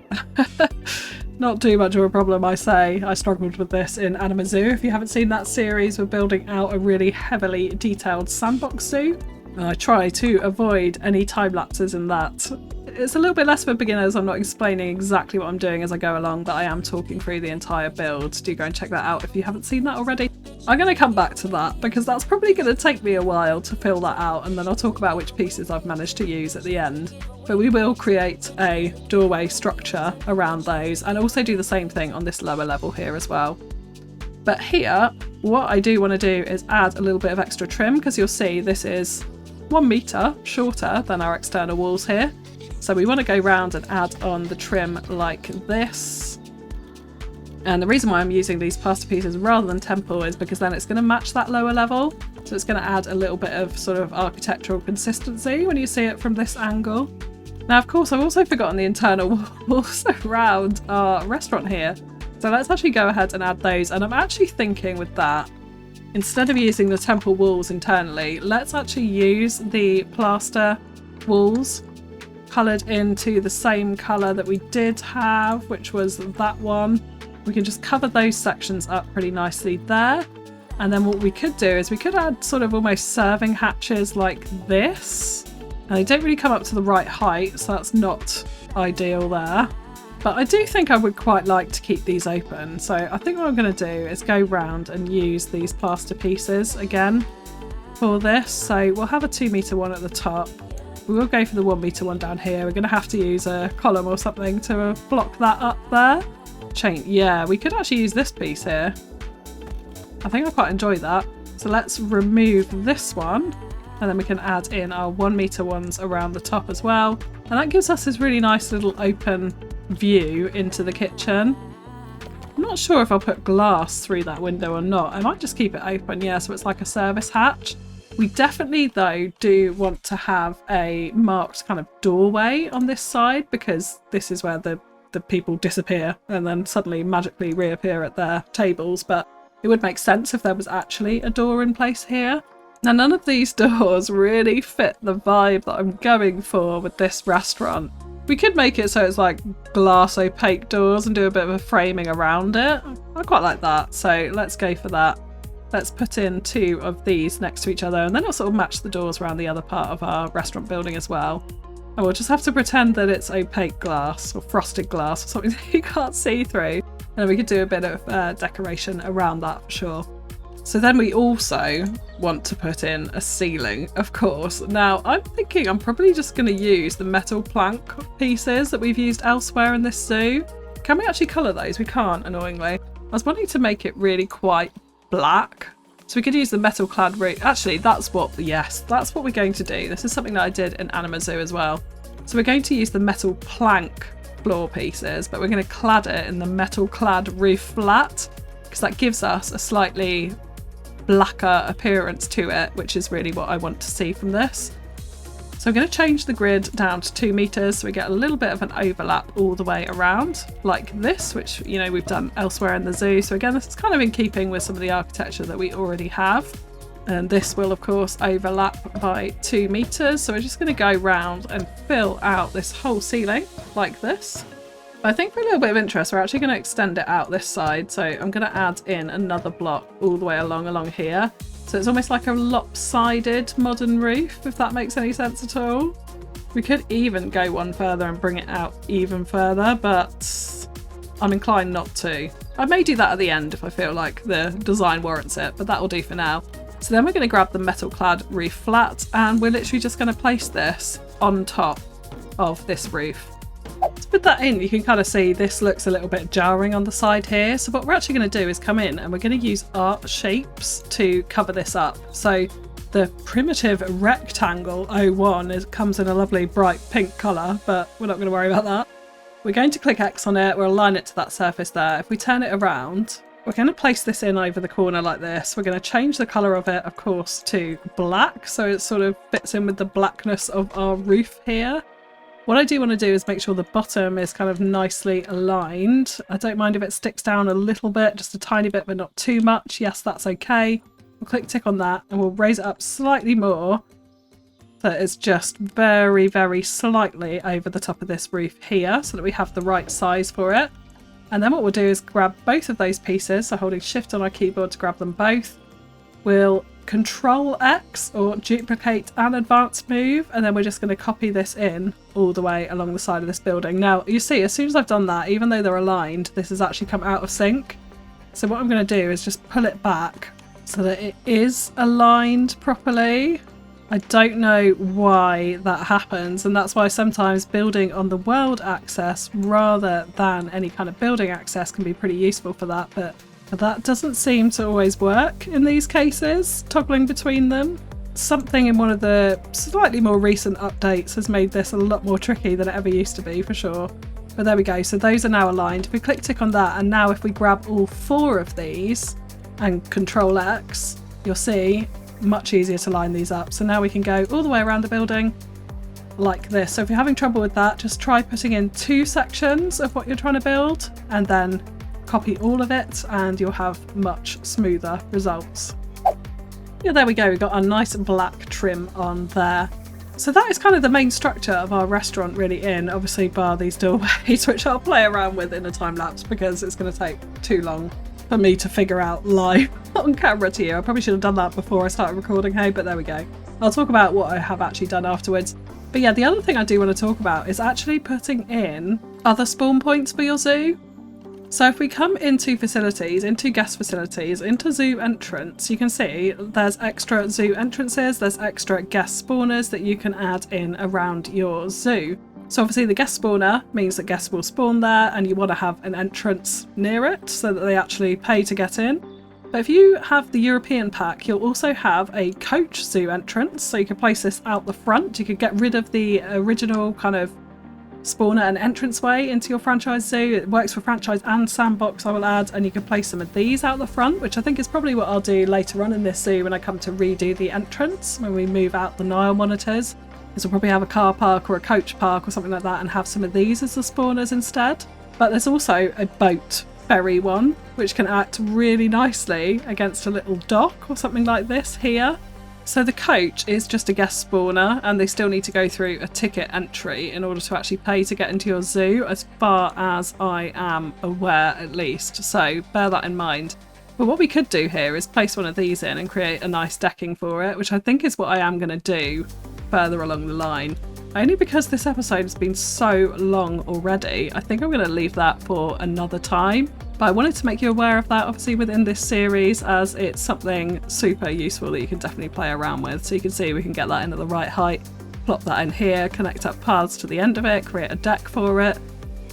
Not too much of a problem, I say. I struggled with this in Anima Zoo. If you haven't seen that series, we're building out a really heavily detailed sandbox zoo. And I try to avoid any time lapses in that. it's a little bit less for beginners. I'm not explaining exactly what I'm doing as I go along, but I am talking through the entire build. Do go and check that out if you haven't seen that already. I'm going to come back to that because that's probably going to take me a while to fill that out, and then I'll talk about which pieces I've managed to use at the end. But we will create a doorway structure around those and also do the same thing on this lower level here as well. But here, what I do want to do is add a little bit of extra trim because you'll see this is 1 meter shorter than our external walls here. So we want to go round and add on the trim like this. And the reason why I'm using these plaster pieces rather than temple is because then it's going to match that lower level. So it's going to add a little bit of sort of architectural consistency when you see it from this angle. Now, of course, I've also forgotten the internal walls around our restaurant here. So let's actually go ahead and add those. And I'm actually thinking with that, instead of using the temple walls internally, let's actually use the plaster walls coloured into the same colour that we did have, which was that one. We can just cover those sections up pretty nicely there. And then what we could do is we could add sort of almost serving hatches like this. And they don't really come up to the right height, so that's not ideal there. But I do think I would quite like to keep these open. So I think what I'm going to do is go round and use these plaster pieces again for this. So we'll have a 2 meter one at the top. We will go for the 1 meter one down here. We're going to have to use a column or something to block that up there. Chain, yeah, we could actually use this piece here. I think I quite enjoy that. So let's remove this one and then we can add in our 1 meter ones around the top as well. And that gives us this really nice little open view into the kitchen. I'm not sure if I'll put glass through that window or not. I might just keep it open, yeah, so it's like a service hatch. We definitely, though, do want to have a marked kind of doorway on this side because this is where the people disappear and then suddenly magically reappear at their tables. But it would make sense if there was actually a door in place here. Now, none of these doors really fit the vibe that I'm going for with this restaurant. We could make it so it's like glass opaque doors and do a bit of a framing around it. I quite like that, so let's go for that. Let's put in 2 of these next to each other and then it'll sort of match the doors around the other part of our restaurant building as well. And we'll just have to pretend that it's opaque glass or frosted glass or something that you can't see through. And then we could do a bit of decoration around that for sure. So then we also want to put in a ceiling, of course. Now, I'm thinking I'm probably just going to use the metal plank pieces that we've used elsewhere in this zoo. Can we actually colour those? We can't, annoyingly. I was wanting to make it really quite black. So we could use the metal clad roof. Actually, that's what we're going to do. This is something that I did in Anima Zoo as well. So we're going to use the metal plank floor pieces, but we're going to clad it in the metal clad roof flat because that gives us a slightly blacker appearance to it, which is really what I want to see from this. So I'm going to change the grid down to 2 meters so we get a little bit of an overlap all the way around like this, which, you know, we've done elsewhere in the zoo. So again, this is kind of in keeping with some of the architecture that we already have. And this will of course overlap by 2 meters. So we're just going to go round and fill out this whole ceiling like this. I think for a little bit of interest, we're actually going to extend it out this side. So I'm going to add in another block all the way along here. So it's almost like a lopsided modern roof, if that makes any sense at all. We could even go one further and bring it out even further, but I'm inclined not to. I may do that at the end if I feel like the design warrants it, but that'll do for now. So then we're going to grab the metal clad roof flat and we're literally just going to place this on top of this roof. To put that in, you can kind of see this looks a little bit jarring on the side here. So what we're actually going to do is come in and we're going to use art shapes to cover this up. So the primitive rectangle 01 comes in a lovely bright pink colour, but we're not going to worry about that. We're going to click X on it, we'll align it to that surface there. If we turn it around, we're going to place this in over the corner like this. We're going to change the colour of it, of course, to black, so it sort of fits in with the blackness of our roof here. What I do want to do is make sure the bottom is kind of nicely aligned. I don't mind if it sticks down a little bit, just a tiny bit, but not too much. Yes, that's okay. We'll click tick on that and we'll raise it up slightly more. So it's just very, very slightly over the top of this roof here so that we have the right size for it. And then what we'll do is grab both of those pieces, so holding shift on our keyboard to grab them both. We'll Control X or duplicate and advanced move, and then we're just going to copy this in all the way along the side of this building. Now you see, as soon as I've done that, even though they're aligned, this has actually come out of sync. So what I'm going to do is just pull it back so that it is aligned properly. I don't know why that happens, and that's why sometimes building on the world axis rather than any kind of building axis can be pretty useful for that, but that doesn't seem to always work in these cases, toggling between them. Something in one of the slightly more recent updates has made this a lot more tricky than it ever used to be, for sure. But there we go, so those are now aligned. If we click tick on that, and now if we grab all 4 of these and Control X, you'll see much easier to line these up. So now we can go all the way around the building like this. So if you're having trouble with that, just try putting in 2 sections of what you're trying to build and then copy all of it, and you'll have much smoother results. Yeah, there we go, we've got a nice black trim on there. So that is kind of the main structure of our restaurant really in, obviously bar these doorways, which I'll play around with in a time lapse because it's going to take too long for me to figure out live on camera to you. I probably should have done that before I started recording, hey, but there we go. I'll talk about what I have actually done afterwards. But yeah, the other thing I do want to talk about is actually putting in other spawn points for your zoo. So if we come into facilities, into guest facilities, into zoo entrance, you can see there's extra zoo entrances, there's extra guest spawners that you can add in around your zoo. So obviously the guest spawner means that guests will spawn there, and you want to have an entrance near it so that they actually pay to get in. But if you have the European pack, you'll also have a coach zoo entrance, so you can place this out the front. You could get rid of the original kind of spawner and entranceway into your franchise zoo. It works for franchise and sandbox, I will add, and you can place some of these out the front, which I think is probably what I'll do later on in this zoo when I come to redo the entrance, when we move out the Nile monitors. Is we'll probably have a car park or a coach park or something like that and have some of these as the spawners instead. But there's also a boat ferry one, which can act really nicely against a little dock or something like this here. So the coach is just a guest spawner, and they still need to go through a ticket entry in order to actually pay to get into your zoo, as far as I am aware at least. So bear that in mind. But what we could do here is place one of these in and create a nice decking for it, which I think is what I am going to do further along the line. Only because this episode has been so long already, I think I'm going to leave that for another time. But I wanted to make you aware of that, obviously, within this series, as it's something super useful that you can definitely play around with. So you can see we can get that in at the right height, plop that in here, connect up paths to the end of it, create a deck for it.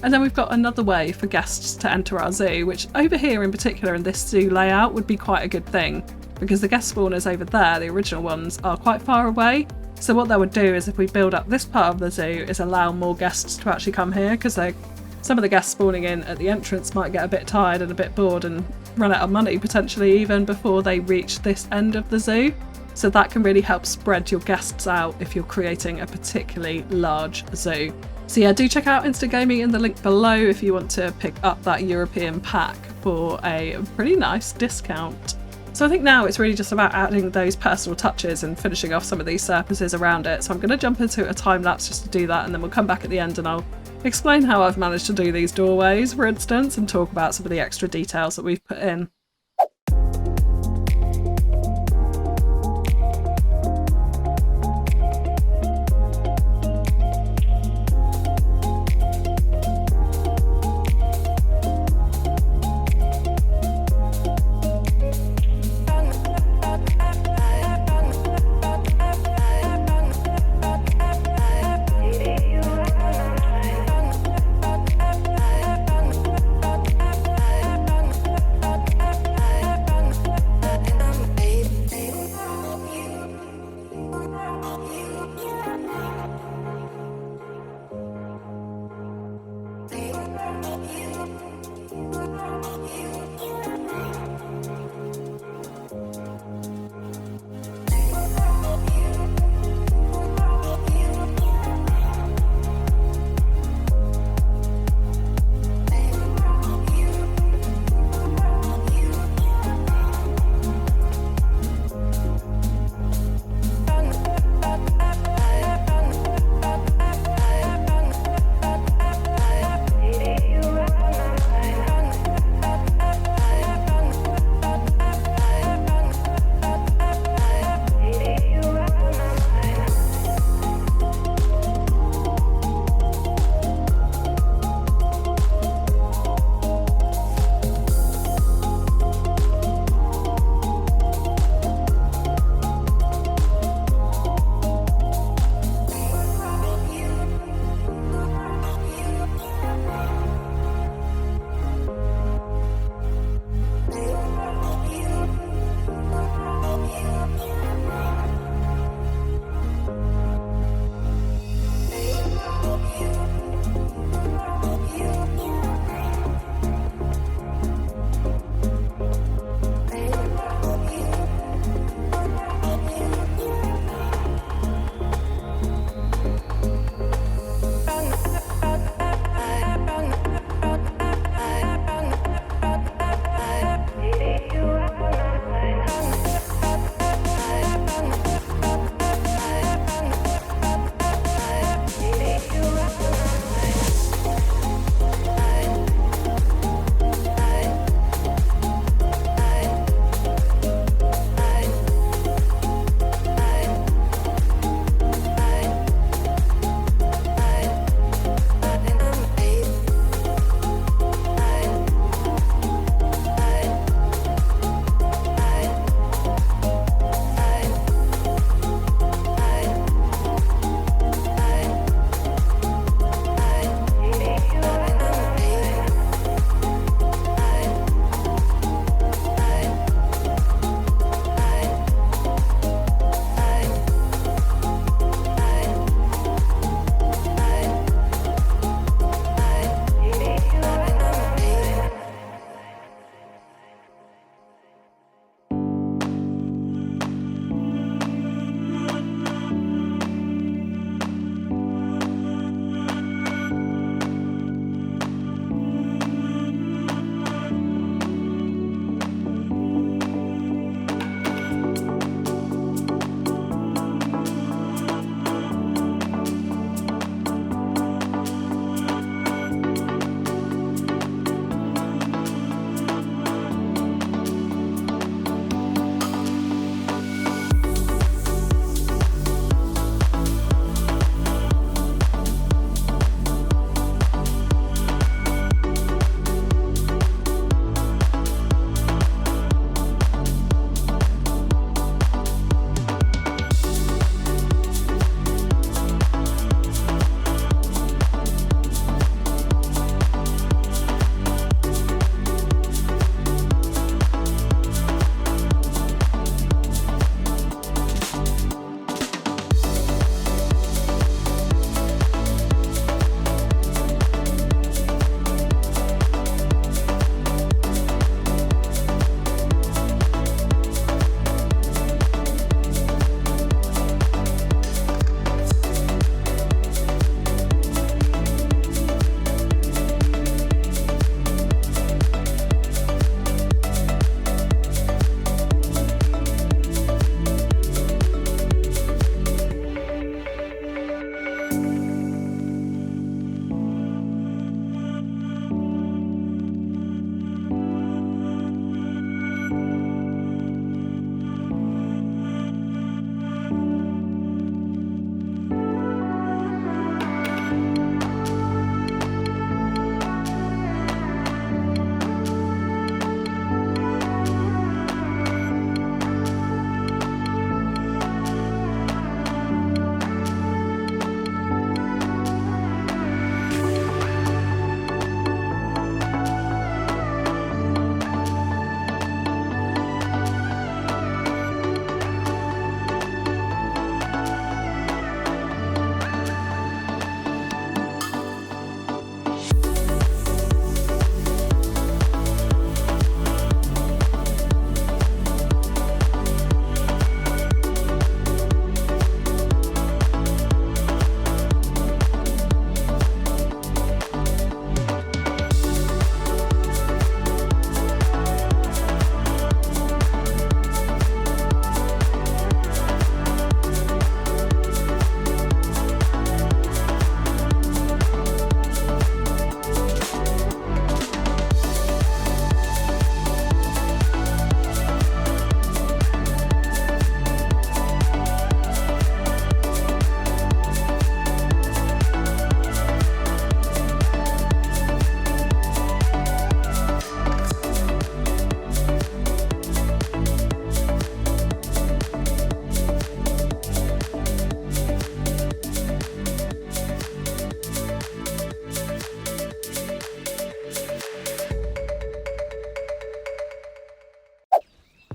And then we've got another way for guests to enter our zoo, which over here in particular in this zoo layout would be quite a good thing, because the guest spawners over there, the original ones, are quite far away. So what that would do is, if we build up this part of the zoo, is allow more guests to actually come here, because some of the guests spawning in at the entrance might get a bit tired and a bit bored and run out of money potentially even before they reach this end of the zoo. So that can really help spread your guests out if you're creating a particularly large zoo. So yeah, do check out Instant Gaming in the link below if you want to pick up that European pack for a pretty nice discount. So I think now it's really just about adding those personal touches and finishing off some of these surfaces around it. So I'm going to jump into a time lapse just to do that, and then we'll come back at the end and I'll explain how I've managed to do these doorways, for instance, and talk about some of the extra details that we've put in.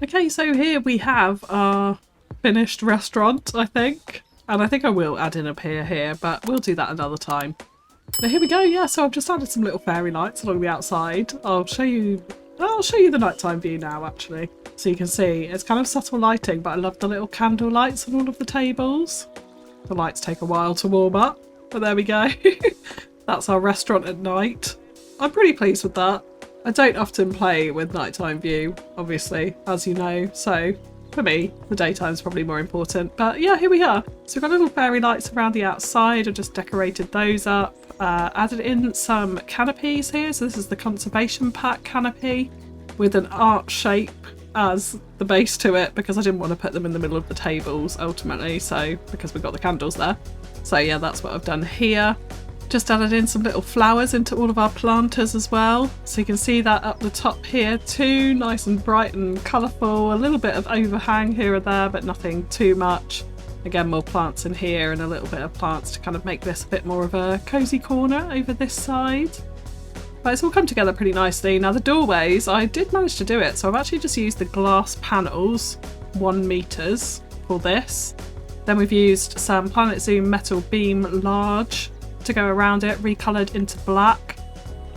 Okay, so here we have our finished restaurant, I think. And I think I will add in a pier here, but we'll do that another time. But here we go, yeah, so I've just added some little fairy lights along the outside. I'll show you the nighttime view now, actually. So you can see, it's kind of subtle lighting, but I love the little candle lights on all of the tables. The lights take a while to warm up, but there we go. That's our restaurant at night. I'm pretty pleased with that. I don't often play with nighttime view, obviously, as you know, so for me, the daytime's probably more important. But yeah, here we are. So we've got little fairy lights around the outside. I've just decorated those up. Added in some canopies here. So this is the conservation pack canopy with an art shape as the base to it, because I didn't want to put them in the middle of the tables ultimately, so because we've got the candles there. So yeah, that's what I've done here. Just added in some little flowers into all of our planters as well. So you can see that up the top here too, nice and bright and colourful. A little bit of overhang here or there, but nothing too much. Again, more plants in here and a little bit of plants to kind of make this a bit more of a cosy corner over this side. But it's all come together pretty nicely. Now the doorways, I did manage to do it. So I've actually just used the glass panels, 1 meters for this. Then we've used some planetzoo metal beam large to go around it, recoloured into black.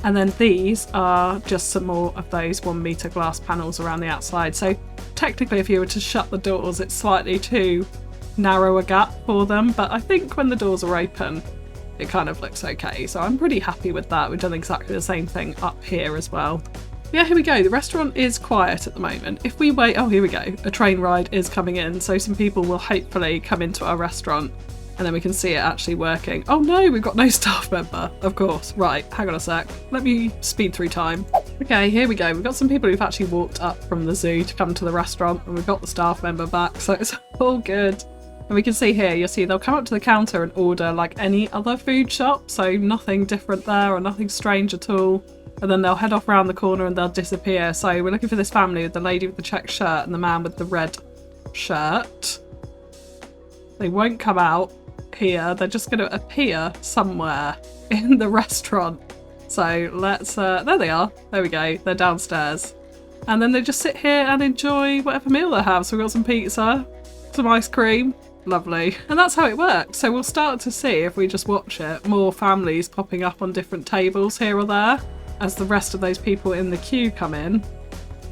And then these are just some more of those 1 meter glass panels around the outside. So technically if you were to shut the doors, it's slightly too narrow a gap for them. But I think when the doors are open, it kind of looks okay. So I'm pretty happy with that. We've done exactly the same thing up here as well. Yeah, here we go. The restaurant is quiet at the moment. If we wait, oh, here we go. A train ride is coming in. So some people will hopefully come into our restaurant and then we can see it actually working. Oh no, we've got no staff member, of course. Right, hang on a sec. Let me speed through time. Okay, here we go. We've got some people who've actually walked up from the zoo to come to the restaurant, and we've got the staff member back, so it's all good. And we can see here, you'll see they'll come up to the counter and order like any other food shop, so nothing different there or nothing strange at all. And then they'll head off around the corner and they'll disappear. So we're looking for this family with the lady with the checked shirt and the man with the red shirt. They won't come out here, they're just going to appear somewhere in the restaurant. So let's, there they are, there we go, they're downstairs. And then they just sit here and enjoy whatever meal they have. So we've got some pizza, some ice cream, lovely. And that's how it works. So we'll start to see, if we just watch it, more families popping up on different tables here or there as the rest of those people in the queue come in.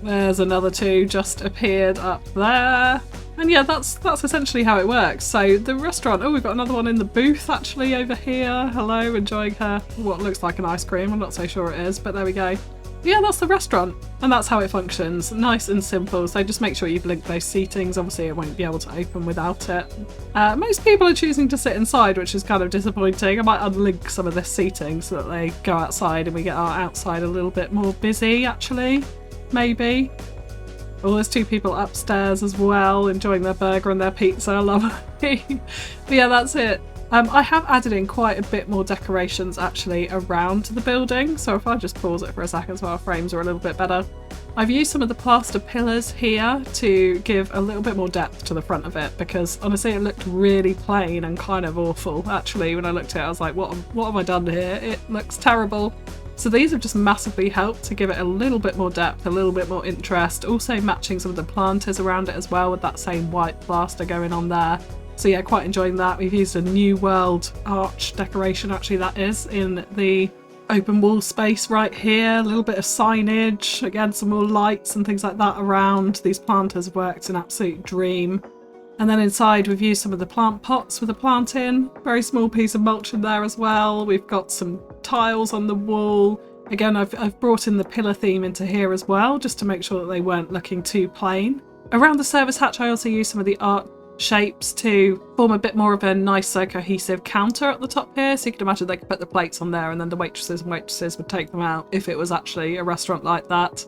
There's another 2 just appeared up there. And yeah, that's essentially how it works. So the restaurant, oh, we've got another one in the booth actually over here. Hello, enjoying her what looks like an ice cream. I'm not so sure it is, but there we go. Yeah, that's the restaurant, and that's how it functions. Nice and simple. So just make sure you've linked those seatings. Obviously it won't be able to open without it. Most people are choosing to sit inside, which is kind of disappointing. I might unlink some of this seating so that they go outside and we get our outside a little bit more busy actually, maybe. Oh, there's 2 people upstairs as well, enjoying their burger and their pizza. Lovely. But yeah, that's it. I have added in quite a bit more decorations actually around the building. So if I just pause it for a second so our frames are a little bit better. I've used some of the plaster pillars here to give a little bit more depth to the front of it, because honestly it looked really plain and kind of awful. Actually, when I looked at it, I was like, what have I done here? It looks terrible. So these have just massively helped to give it a little bit more depth, a little bit more interest, also matching some of the planters around it as well with that same white plaster going on there. So yeah, quite enjoying that. We've used a New World arch decoration, actually that is, in the open wall space right here. A little bit of signage, again some more lights and things like that around. These planters have worked an absolute dream. And then inside we've used some of the plant pots with a plant in. Very small piece of mulch in there as well. We've got some tiles on the wall. Again, I've brought in the pillar theme into here as well, just to make sure that they weren't looking too plain. Around the service hatch I also used some of the art shapes to form a bit more of a nicer cohesive counter at the top here. So you can imagine they could put the plates on there and then the waitresses would take them out if it was actually a restaurant like that.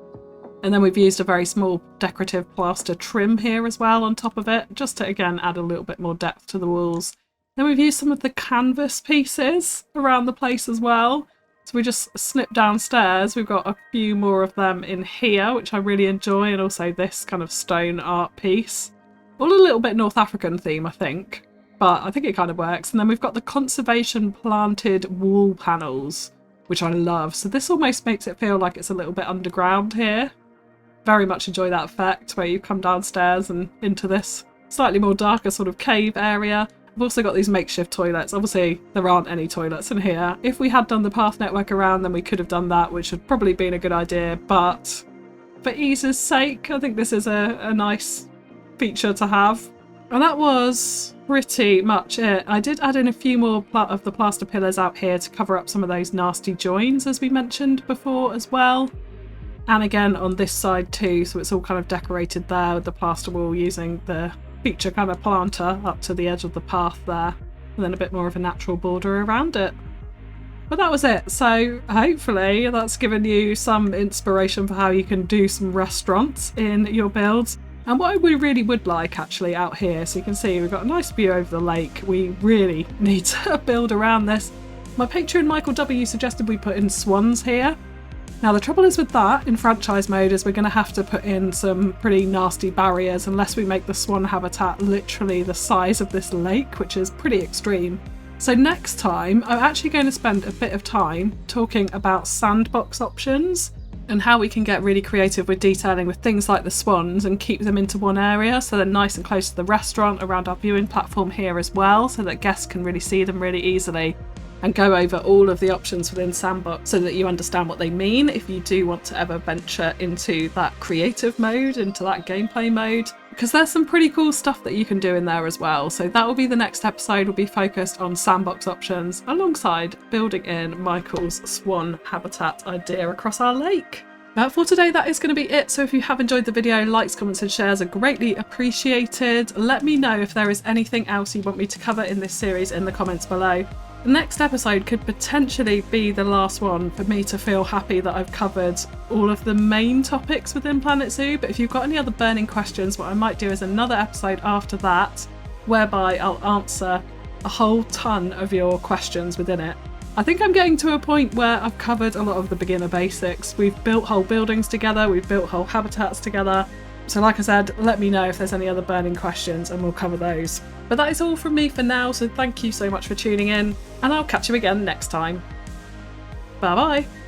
And then we've used a very small decorative plaster trim here as well on top of it, just to again add a little bit more depth to the walls. Then we've used some of the canvas pieces around the place as well. So we just snip downstairs. We've got a few more of them in here, which I really enjoy, and also this kind of stone art piece. All a little bit North African theme, I think, but I think it kind of works. And then we've got the conservation planted wall panels, which I love. So this almost makes it feel like it's a little bit underground here. very much enjoy that effect where you come downstairs and into this slightly more darker sort of cave area. I've also got these makeshift toilets. Obviously there aren't any toilets in here. If we had done the path network around, then we could have done that, which would probably been a good idea, but for ease's sake, I think this is a nice feature to have. And that was pretty much it. I did add in a few more of the plaster pillars out here to cover up some of those nasty joins, as we mentioned before as well. And again on this side too, so it's all kind of decorated there with the plaster wall using the feature kind of planter up to the edge of the path there, and then a bit more of a natural border around it. But that was it. So hopefully that's given you some inspiration for how you can do some restaurants in your builds. And what we really would like actually out here, so you can see we've got a nice view over the lake. We really need to build around this. My patron Michael W suggested we put in swans here. Now the trouble is with that in franchise mode is we're going to have to put in some pretty nasty barriers unless we make the swan habitat literally the size of this lake, which is pretty extreme. So next time I'm actually going to spend a bit of time talking about sandbox options and how we can get really creative with detailing with things like the swans and keep them into one area so they're nice and close to the restaurant around our viewing platform here as well, so that guests can really see them really easily, and go over all of the options within Sandbox so that you understand what they mean if you do want to ever venture into that creative mode, into that gameplay mode, because there's some pretty cool stuff that you can do in there as well. So that will be the next episode, will be focused on Sandbox options alongside building in Michael's swan habitat idea across our lake. But for today, that is going to be it. So if you have enjoyed the video, likes, comments and shares are greatly appreciated. Let me know if there is anything else you want me to cover in this series in the comments below. The next episode could potentially be the last one for me to feel happy that I've covered all of the main topics within planetzoo, but if you've got any other burning questions, what I might do is another episode after that, whereby I'll answer a whole ton of your questions within it. I think I'm getting to a point where I've covered a lot of the beginner basics. We've built whole buildings together, we've built whole habitats together. So like I said, let me know if there's any other burning questions and we'll cover those. But that is all from me for now, so thank you so much for tuning in, and I'll catch you again next time. Bye bye!